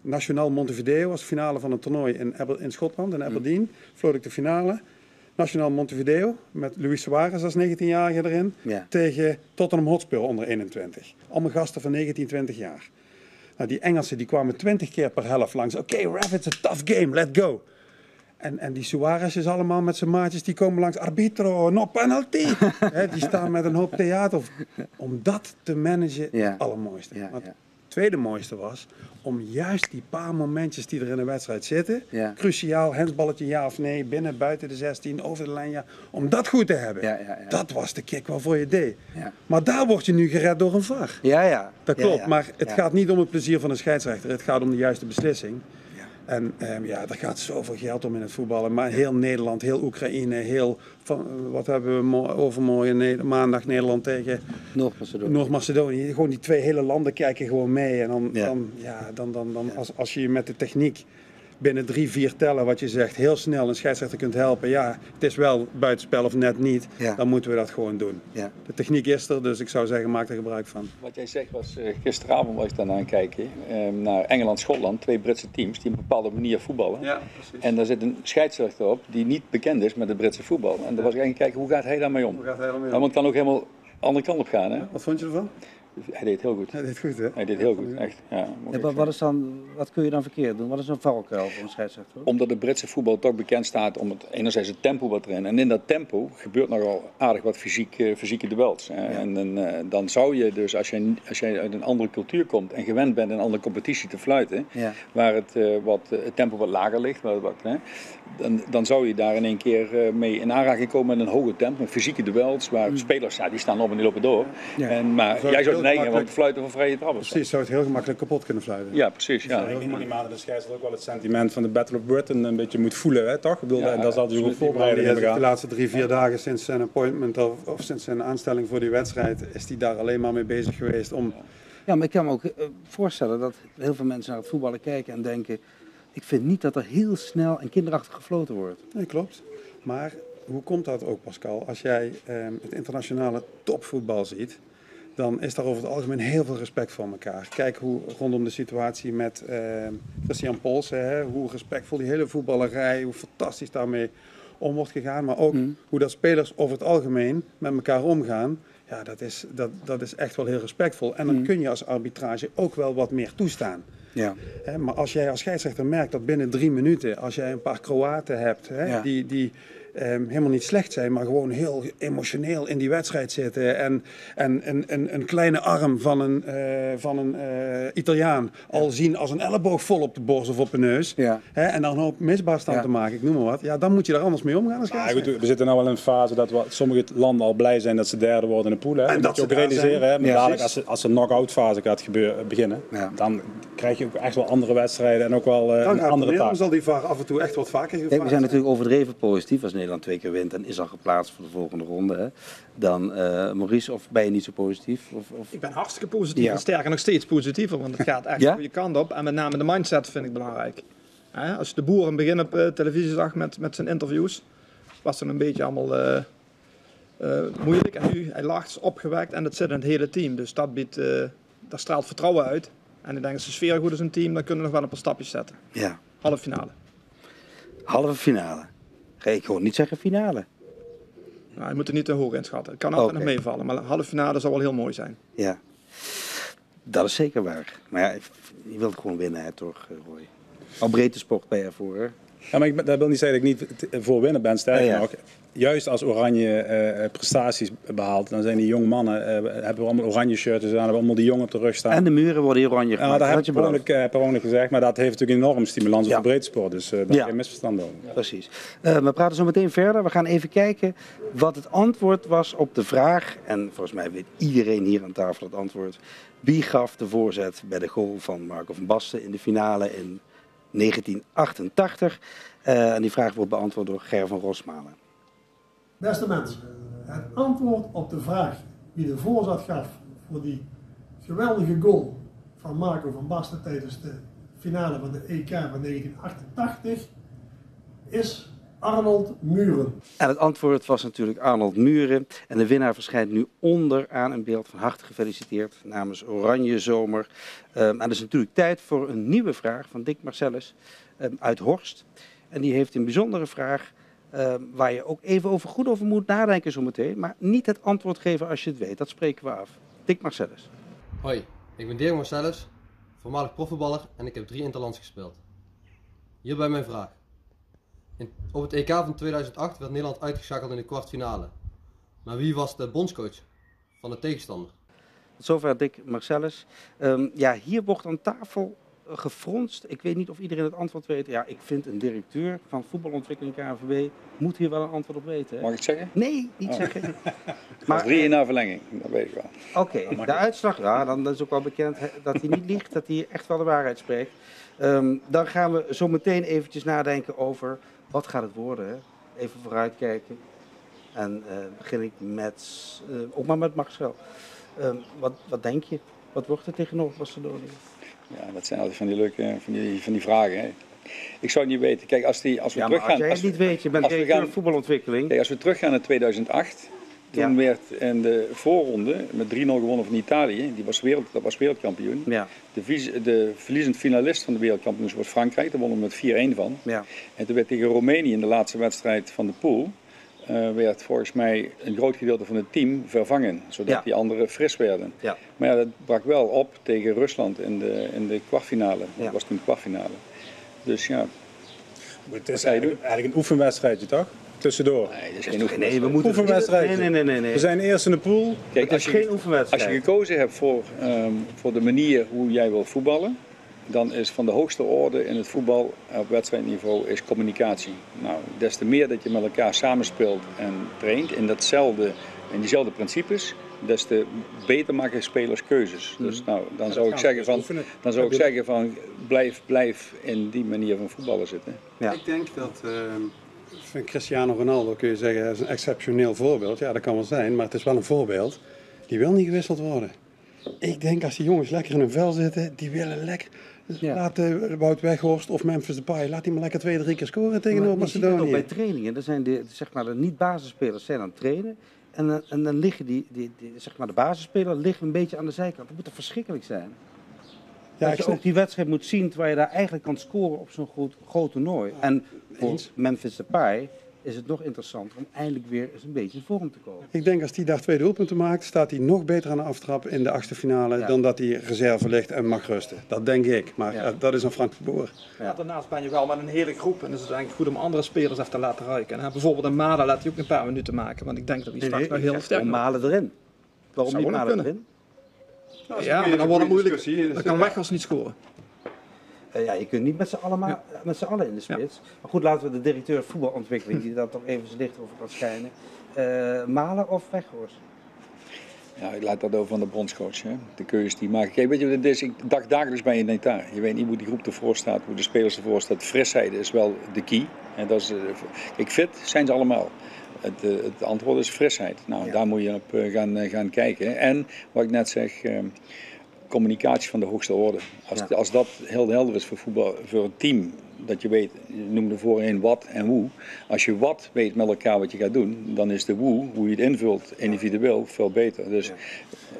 Nationaal Montevideo, was de finale van een toernooi in Schotland, in Aberdeen. Floot ik de finale. Nationaal Montevideo, met Luis Suarez als 19-jarige erin, tegen Tottenham Hotspur onder 21. Allemaal gasten van 19, 20 jaar. Nou, die Engelsen die kwamen 20 keer per helft langs. Oké, ref, it's a tough game, let's go. En die Suarez is allemaal met zijn maatjes, die komen langs, arbitro, no penalty. Die staan met een hoop theater. Om dat te managen, het allermooiste. Het tweede mooiste was, om juist die paar momentjes die er in een wedstrijd zitten, cruciaal, hensballetje ja of nee, binnen, buiten de 16, over de lijn, om dat goed te hebben. Dat was de kick waarvoor je deed. Maar daar word je nu gered door een VAR. Dat klopt, maar het gaat niet om het plezier van een scheidsrechter, het gaat om de juiste beslissing. En er gaat zoveel geld om in het voetballen. Maar heel Nederland, heel Oekraïne, wat hebben we overmorgen maandag Nederland tegen Noord-Macedonië. Gewoon die 2 hele landen kijken gewoon mee. En dan als je met de techniek binnen 3, 4 tellen wat je zegt heel snel een scheidsrechter kunt helpen. Ja, het is wel buitenspel of net niet. Dan moeten we dat gewoon doen. De techniek is er, dus ik zou zeggen maak er gebruik van. Wat jij zegt was, gisteravond was ik daarna aan het kijken, naar Engeland-Schotland, 2 Britse teams die op een bepaalde manier voetballen. Ja, en daar zit een scheidsrechter op die niet bekend is met het Britse voetbal. En daar was ik aan het kijken, hoe gaat hij daarmee om? Want het kan ook helemaal de andere kant op gaan. Hè? Wat vond je ervan? Hij deed heel goed. Hij deed goed, hè? Hij deed heel goed, echt. Ja, wat kun je dan verkeerd doen? Wat is een valkuil voor een scheidsrechter? Omdat het Britse voetbal toch bekend staat om enerzijds het tempo wat erin. En in dat tempo gebeurt nogal aardig wat fysieke duels. En dan zou je dus, als je uit een andere cultuur komt en gewend bent in een andere competitie te fluiten, waar het tempo wat lager ligt, dan zou je daar in één keer mee in aanraking komen met een hoge tempo, met fysieke duels, waar spelers, die staan op en die lopen door. Maar jij zou neiging hebben om te fluiten van vrije trappers. Precies, zou het heel gemakkelijk kapot kunnen fluiten. Ja, precies. Ja. Ik denk dat de scheidsrechter ook wel het sentiment van de Battle of Britain een beetje moet voelen, hè, toch? Ik bedoel, daar zal hij goed voorbereiden. De laatste 3, 4 dagen sinds zijn appointment of sinds zijn aanstelling voor die wedstrijd is hij daar alleen maar mee bezig geweest om... Ja, maar ik kan me ook voorstellen dat heel veel mensen naar het voetballen kijken en denken, ik vind niet dat er heel snel en kinderachtig gefloten wordt. Nee, klopt. Maar hoe komt dat ook, Pascal? Als jij het internationale topvoetbal ziet, dan is daar over het algemeen heel veel respect voor elkaar. Kijk hoe rondom de situatie met Christian Poulsen, hoe respectvol die hele voetballerij, hoe fantastisch daarmee om wordt gegaan. Maar ook hoe dat spelers over het algemeen met elkaar omgaan. Ja, dat is echt wel heel respectvol. En dan kun je als arbitrage ook wel wat meer toestaan. Ja. Maar als jij als scheidsrechter merkt dat binnen 3 minuten, als jij een paar Kroaten hebt die helemaal niet slecht zijn, maar gewoon heel emotioneel in die wedstrijd zitten en een kleine arm van een Italiaan al zien als een elleboog vol op de borst of op de neus, en dan een hoop misbaar staan te maken, ik noem maar wat, dan moet je daar anders mee omgaan als scheidsrechter. Goed, we zitten nu wel in een fase dat sommige landen al blij zijn dat ze derde worden in de pool. Hè. En dat moet je ook realiseren. Hè. Maar dadelijk als de knock-out fase gaat beginnen, dan krijg je ook echt wel andere wedstrijden en ook wel een andere taak. Dan zal die VAR af en toe echt wat vaker gevraagd. Kijk, we zijn natuurlijk overdreven positief als Nederland 2 keer wint en is al geplaatst voor de volgende ronde. Hè. Dan Maurice, of ben je niet zo positief? Of... Ik ben hartstikke positief en sterker nog steeds positiever, want het gaat echt de goede kant op. En met name de mindset vind ik belangrijk. Als je de Boer in het begin op televisie zag met zijn interviews, was het een beetje allemaal moeilijk. En nu, hij lacht, is opgewekt en dat zit in het hele team. Dus dat biedt, daar straalt vertrouwen uit. En ik denk als de sfeer goed is in het team, dan kunnen we nog wel een paar stapjes zetten. Ja. Halve finale. Halve finale. Ga ik gewoon niet zeggen finale. Nou, je moet er niet te hoog inschatten. Het kan altijd nog meevallen, maar halve finale zou wel heel mooi zijn. Ja, dat is zeker waar. Maar ja, je wilt gewoon winnen, hè, toch, Roy? Al breedte sport ben je voor, hè? Ja, maar dat wil niet zeggen dat ik niet voor winnen ben. Sterker nog, juist als Oranje prestaties behaalt, dan zijn die jonge mannen, hebben we allemaal oranje shirts aan, hebben we allemaal die jongen terug staan. En de muren worden hier oranje gemaakt. Ja, dat heb ik per ongeluk gezegd, maar dat heeft natuurlijk enorm stimulans op de breedsport. Dus daar is geen misverstand over. Ja. Precies. We praten zo meteen verder. We gaan even kijken wat het antwoord was op de vraag. En volgens mij weet iedereen hier aan tafel het antwoord. Wie gaf de voorzet bij de goal van Marco van Basten in de finale in 1988? En die vraag wordt beantwoord door Ger van Rosmalen. Beste mensen, het antwoord op de vraag wie de voorzet gaf voor die geweldige goal van Marco van Basten tijdens de finale van de EK van 1988 is Arnold Muren. En het antwoord was natuurlijk Arnold Muren. En de winnaar verschijnt nu onderaan een beeld. Van harte gefeliciteerd namens Oranje Zomer. En het is natuurlijk tijd voor een nieuwe vraag van Dick Marcellus uit Horst. En die heeft een bijzondere vraag waar je ook even goed over moet nadenken zometeen. Maar niet het antwoord geven als je het weet. Dat spreken we af. Dick Marcellus. Hoi, ik ben Dirk Marcellus, voormalig profvoetballer en ik heb 3 interlands gespeeld. Hierbij mijn vraag. Op het EK van 2008 werd Nederland uitgeschakeld in de kwartfinale. Maar wie was de bondscoach van de tegenstander? Tot zover Dick Marcellus. Hier wordt aan tafel gefronst. Ik weet niet of iedereen het antwoord weet. Ja, ik vind een directeur van voetbalontwikkeling KNVB moet hier wel een antwoord op weten. Hè? Mag ik het zeggen? Nee, niet zeggen. Maar 3 na verlenging, dat weet ik wel. Oké, de uitslag, dan is ook wel bekend dat hij niet liegt, dat hij echt wel de waarheid spreekt. Dan gaan we zo meteen eventjes nadenken over wat gaat het worden. Hè? Even vooruitkijken. En begin ik ook maar met Marcel. Wat denk je? Wat wordt er tegenover Macedonië? Ja, dat zijn altijd van die leuke van die vragen. Hè. Ik zou het niet weten. Kijk, als we teruggaan. Als jij het niet weet, je bent directeur voetbalontwikkeling. Kijk, als we teruggaan naar 2008, toen werd in de voorronde met 3-0 gewonnen van Italië. Dat was wereldkampioen. Ja. De verliezend finalist van de wereldkampioenschap was Frankrijk. Daar wonnen we met 4-1 van. Ja. En toen werd tegen Roemenië in de laatste wedstrijd van de pool. Werd volgens mij een groot gedeelte van het team vervangen, zodat die anderen fris werden. Ja. Maar ja, dat brak wel op tegen Rusland in de kwartfinale. Dat was toen de kwartfinale. Dus ja. Het is eigenlijk een oefenwedstrijdje, toch? Tussendoor. Nee, dat is geen oefenwedstrijd. Nee, we moeten oefenwedstrijdje. Nee. We zijn eerst in de pool. Kijk, het is geen oefenwedstrijd. Als je gekozen hebt voor de manier hoe jij wilt voetballen, dan is van de hoogste orde in het voetbal op wedstrijdniveau is communicatie. Nou, des te meer dat je met elkaar samenspeelt en traint in diezelfde principes, des te beter maken spelers keuzes. Dus nou, dan zou ik zeggen van blijf in die manier van voetballen zitten. Ja. Ik denk dat van Cristiano Ronaldo kun je zeggen is een exceptioneel voorbeeld. Ja, dat kan wel zijn, maar het is wel een voorbeeld. Die wil niet gewisseld worden. Ik denk als die jongens lekker in hun vel zitten, die willen lekker. Laat Wout Weghorst of Memphis Depay, laat die maar lekker 2-3 keer scoren tegen Noord-Macedonië. Ook bij trainingen, dan zijn de niet-basisspelers zijn aan het trainen. En dan liggen de basisspeler liggen een beetje aan de zijkant. Dat moet toch verschrikkelijk zijn? Ja, dat je ook die wedstrijd moet zien terwijl je daar eigenlijk kan scoren op zo'n groot toernooi. En voor Memphis Depay is het nog interessanter om eindelijk weer eens een beetje in vorm te komen. Ik denk als die daar 2 doelpunten maakt, staat hij nog beter aan de aftrap in de achtste finale dan dat hij reserve ligt en mag rusten. Dat denk ik, maar dat is aan Frank de Boer. Ja. Daarnaast ben je wel met een hele groep en is het eigenlijk goed om andere spelers even te laten ruiken. En bijvoorbeeld een Malen laat hij ook een paar minuten maken, want ik denk dat hij straks nog heel sterk is. Malen erin. Waarom niet Malen erin? Nou, ja, maar dan wordt het moeilijk. Dan kan Weghorst niet scoren. Je kunt niet met z'n allen in de spits. Ja. Maar goed, laten we de directeur voetbalontwikkeling, die daar toch even zijn licht over kan schijnen. Malen of Weghorst? Ja, ik laat dat over aan de bondscoach. Hè. De keuzes die maken. Kijk, weet je wat het is? Dagelijks ben je niet daar. Je weet niet hoe die groep ervoor staat, hoe de spelers ervoor staan. Frisheid is wel de key. En dat is, kijk, fit zijn ze allemaal. Het antwoord is frisheid. Nou, daar moet je op gaan kijken. En wat ik net zeg, communicatie van de hoogste orde. Als dat heel helder is voor voetbal, voor een team, dat je weet, je noemde voorheen wat en hoe. Als je wat weet met elkaar wat je gaat doen, dan is de hoe je het invult individueel veel beter. Dus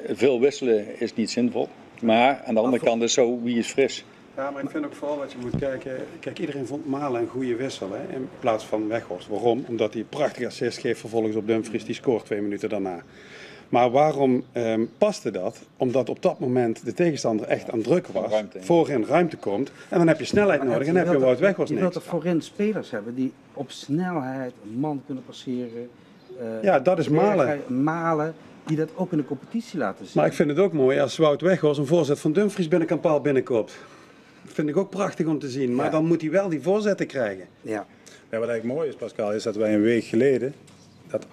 veel wisselen is niet zinvol. Maar aan de andere kant is zo, wie is fris? Ja, maar ik vind ook vooral dat je moet kijken. Kijk, iedereen vond Malen een goede wissel, hè, in plaats van Weghorst. Waarom? Omdat hij een prachtige assist geeft vervolgens op Dumfries, die scoort 2 minuten daarna. Maar waarom paste dat? Omdat op dat moment de tegenstander echt aan druk was, voorin ruimte komt. En dan heb je snelheid nodig en dan heb je Wout Weghorst niks. Je wilt er voorin spelers hebben die op snelheid een man kunnen passeren. Ja, dat is Malen, die dat ook in de competitie laten zien. Maar ik vind het ook mooi als Wout Weghorst een voorzet van Dumfries binnenkant paal binnenkoopt. Dat vind ik ook prachtig om te zien. Maar dan moet hij wel die voorzetten krijgen. Ja. Ja, wat eigenlijk mooi is, Pascal, is dat wij een week geleden dat 8%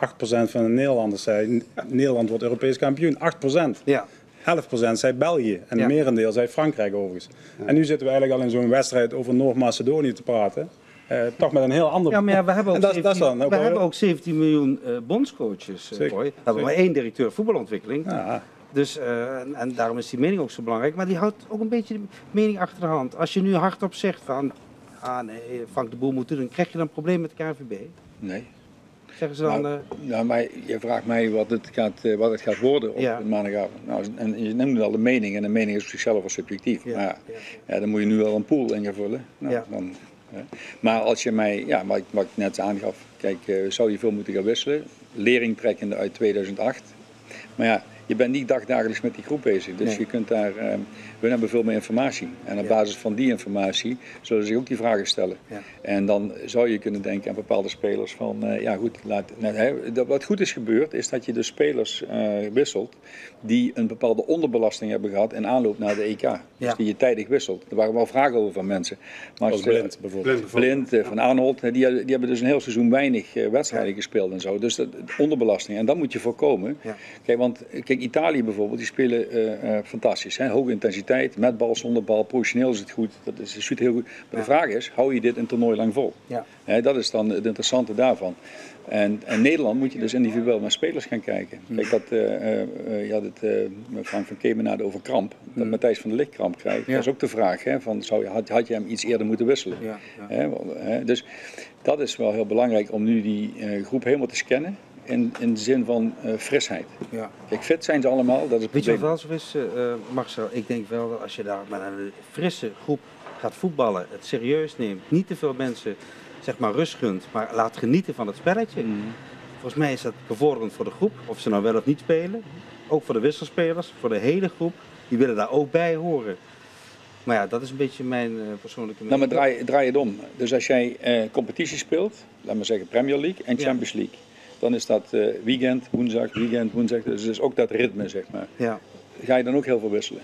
van de Nederlanders zei, Nederland wordt Europees kampioen. 8%. Ja. 11% zei België en het merendeel zei Frankrijk overigens. Ja. En nu zitten we eigenlijk al in zo'n wedstrijd over Noord-Macedonië te praten. Toch met een heel ander... Ja, maar we hebben ook 17 miljoen bondscoaches. We hebben maar 1 directeur voetbalontwikkeling. Ja. Dus, en daarom is die mening ook zo belangrijk. Maar die houdt ook een beetje de mening achter de hand. Als je nu hardop zegt van, nee, Frank de Boer moet doen, dan krijg je dan een probleem met de KNVB? Nee. Zeggen ze dan... Nou, maar je vraagt mij wat het gaat worden op maandagavond. Nou, en je noemde al de mening. En de mening is op zichzelf wel subjectief. Ja. Maar ja, dan moet je nu wel een pool in gaan vullen. Nou, dan, maar als je mij, wat ik net aangaf, kijk, zou je veel moeten gaan wisselen. Lering trekkende uit 2008. Maar ja, je bent niet dagelijks met die groep bezig. Dus je kunt daar, we hebben veel meer informatie. En op basis van die informatie zullen ze zich ook die vragen stellen. Ja. En dan zou je kunnen denken aan bepaalde spelers van, wat goed is gebeurd, is dat je de spelers wisselt die een bepaalde onderbelasting hebben gehad in aanloop naar de EK. Dus die je tijdig wisselt. Er waren wel vragen over van mensen. Maar als Blind bijvoorbeeld. Blind, Van Arnold, die hebben dus een heel seizoen weinig wedstrijden gespeeld en zo. Dus onderbelasting. En dat moet je voorkomen. Ja. Kijk, Italië bijvoorbeeld, die spelen fantastisch. Hè? Hoge intensiteit, met bal, zonder bal, positioneel is het goed. Dat is heel goed. Maar de vraag is, hou je dit een toernooi lang vol? Ja. Dat is dan het interessante daarvan. En Nederland moet je dus individueel naar spelers gaan kijken. Kijk, je had het Frank van Kemenade over kramp. Dat Matthijs van der Ligt kramp krijgt. Dat is ook de vraag. Hè, van, had je hem iets eerder moeten wisselen? Dus dat is wel heel belangrijk om nu die groep helemaal te scannen. In de zin van frisheid. Ja. Kijk, fit zijn ze allemaal. Dat is weet je wat wel zo is, Marcel? Ik denk wel dat als je daar met een frisse groep gaat voetballen, het serieus neemt, niet te veel mensen zeg maar rust gunt, maar laat genieten van het spelletje. Volgens mij is dat bevorderend voor de groep, of ze nou wel of niet spelen. Ook voor de wisselspelers, voor de hele groep. Die willen daar ook bij horen. Maar ja, dat is een beetje mijn persoonlijke mening. Nou, maar draai het om. Dus als jij competitie speelt, laat maar zeggen Premier League en Champions League. Dan is dat weekend, woensdag. Dus ook dat ritme, zeg maar. Ja. Ga je dan ook heel veel wisselen?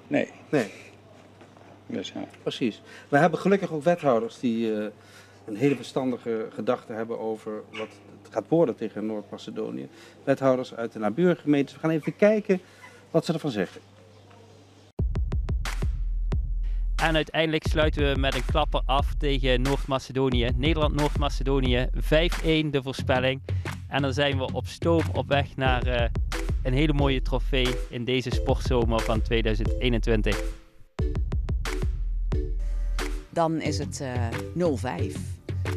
Nee. Dus, ja. Precies. We hebben gelukkig ook wethouders die een hele verstandige gedachte hebben over wat het gaat worden tegen Noord-Macedonië. Wethouders uit de naburige gemeentes. We gaan even kijken wat ze ervan zeggen. En uiteindelijk sluiten we met een klapper af tegen Noord-Macedonië. Nederland-Noord-Macedonië 5-1 de voorspelling. En dan zijn we op stoom op weg naar een hele mooie trofee in deze sportzomer van 2021. Dan is het 0-5.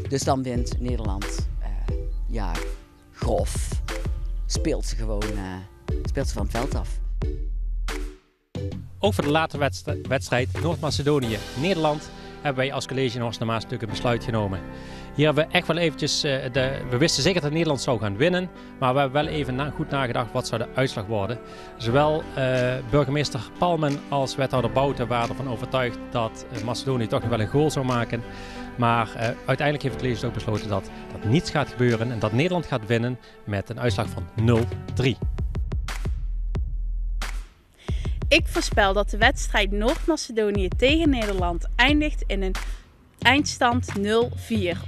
Dus dan wint Nederland grof. Speelt ze van het veld af. Ook voor de late wedstrijd Noord-Macedonië. Nederland hebben wij als college in Horst en Maas natuurlijk een besluit genomen. Hier hebben we echt wel eventjes, we wisten zeker dat Nederland zou gaan winnen, maar we hebben wel even goed nagedacht wat zou de uitslag worden. Zowel burgemeester Palmen als wethouder Bouten waren ervan overtuigd dat Macedonië toch nog wel een goal zou maken. Maar uiteindelijk heeft het college ook besloten dat dat niets gaat gebeuren en dat Nederland gaat winnen met een uitslag van 0-3. Ik voorspel dat de wedstrijd Noord-Macedonië tegen Nederland eindigt in een eindstand 0-4.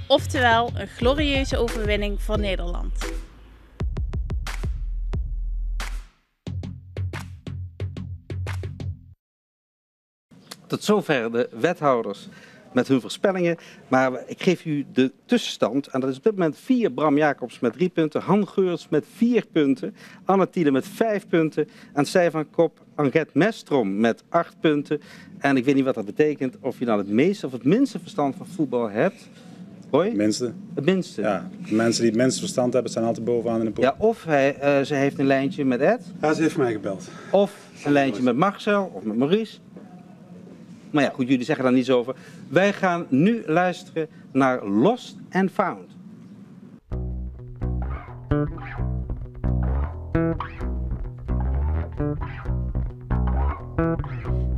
Oftewel een glorieuze overwinning voor Nederland. Tot zover de wethouders met hun voorspellingen. Maar ik geef u de tussenstand. En dat is op dit moment 4 Bram Jacobs met 3 punten. Han Geurts met 4 punten. Anne Thiele met 5 punten. En Zij van Kop, Anget Mestrom met 8 punten. En ik weet niet wat dat betekent. Of je nou het meeste of het minste verstand van voetbal hebt. Hoi? Het minste. Het minste. Ja, de mensen die het minste verstand hebben zijn altijd bovenaan in de pool. Ja, of ze heeft een lijntje met Ed. Ja, ze heeft mij gebeld. Of een lijntje met Marcel of met Maurice. Maar ja, goed, jullie zeggen daar niets over. Wij gaan nu luisteren naar Lost and Found.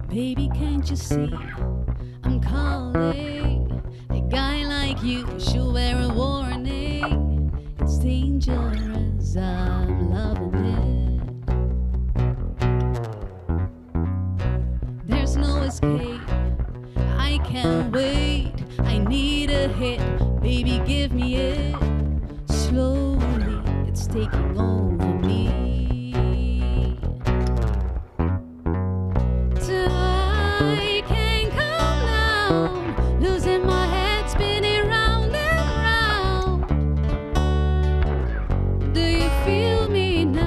Baby, can't you see I'm calling? A guy like you should wear a warning. It's dangerous, I'm loving it. There's no escape, I can't wait. I need a hit, baby, give me it. Slowly, it's taking over me. I can't calm down, losing my head, spinning round and round. Do you feel me now?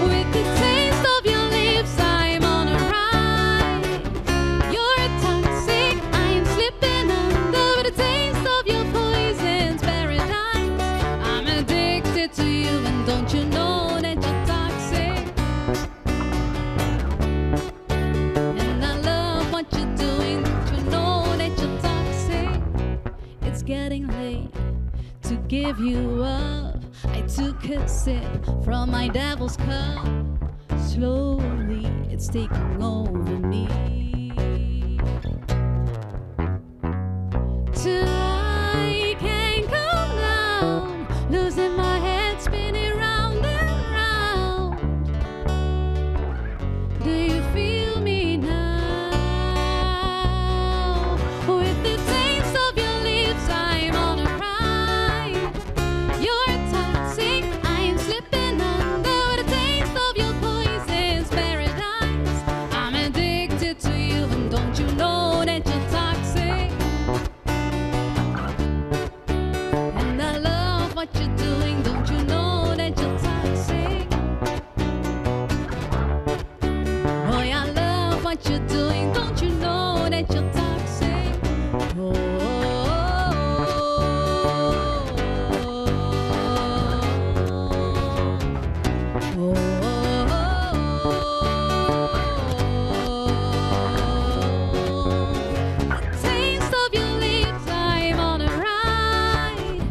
With the taste of your lips, I'm on a ride. You're toxic, I'm slipping under. With the taste of your poison's paradise. I'm addicted to you, and don't you know that you're toxic? And I love what you're doing, don't you know that you're toxic? It's getting late to give you up. I took a sip from my devil's cup. Slowly, it's taking over me. I can't calm down, losing my head, spinning round and round. Do you feel me now? With the taste of your lips, I'm on a ride. You're toxic, I'm slipping under. With the taste of your poison's paradise. I'm addicted to you, and don't you know that you're toxic? And I love what you're doing, don't you know that you're toxic? Boy, I love what you're doing, don't you know that you're toxic? Taste of your lips, I'm on a ride.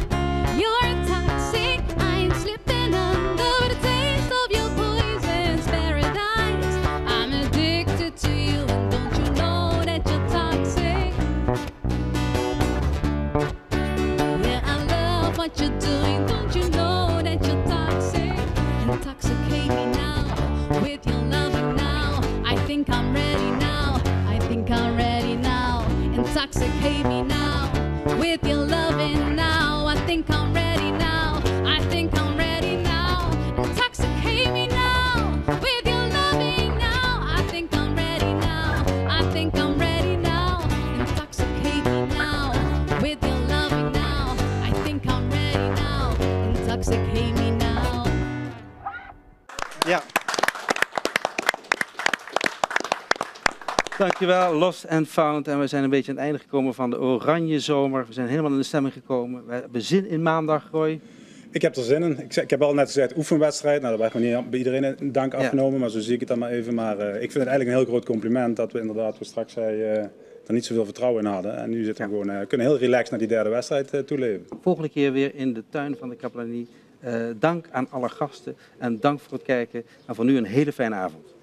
You're toxic, I'm slipping under. With the taste of your poison's paradise. I'm addicted to you, and don't you know that you're toxic? Yeah, I love what you're doing, don't you know that you're toxic? Intoxicate me now with your loving now. I think I'm ready now, I think I'm ready now. Intoxicate me now with your loving now. I think I'm ready now, I think I'm ready now. Intoxicate me now with your loving now. I think I'm ready now, I think I'm ready now. Intoxicate me now with your loving now. I think I'm ready now. Intoxicate me now. Ja. Dankjewel, Lost and Found. En we zijn een beetje aan het einde gekomen van de Oranje Zomer. We zijn helemaal in de stemming gekomen. We hebben zin in maandag, Roy. Ik heb er zin in. Ik heb al net gezegd oefenwedstrijd. Nou, daar werd niet bij iedereen een dank afgenomen, maar zo zie ik het dan maar even. Maar ik vind het eigenlijk een heel groot compliment dat we inderdaad, we straks zei, er niet zoveel vertrouwen in hadden. En nu zitten we gewoon, kunnen heel relaxed naar die derde wedstrijd toeleven. Volgende keer weer in de tuin van de Kapelanie. Dank aan alle gasten en dank voor het kijken. En voor nu een hele fijne avond.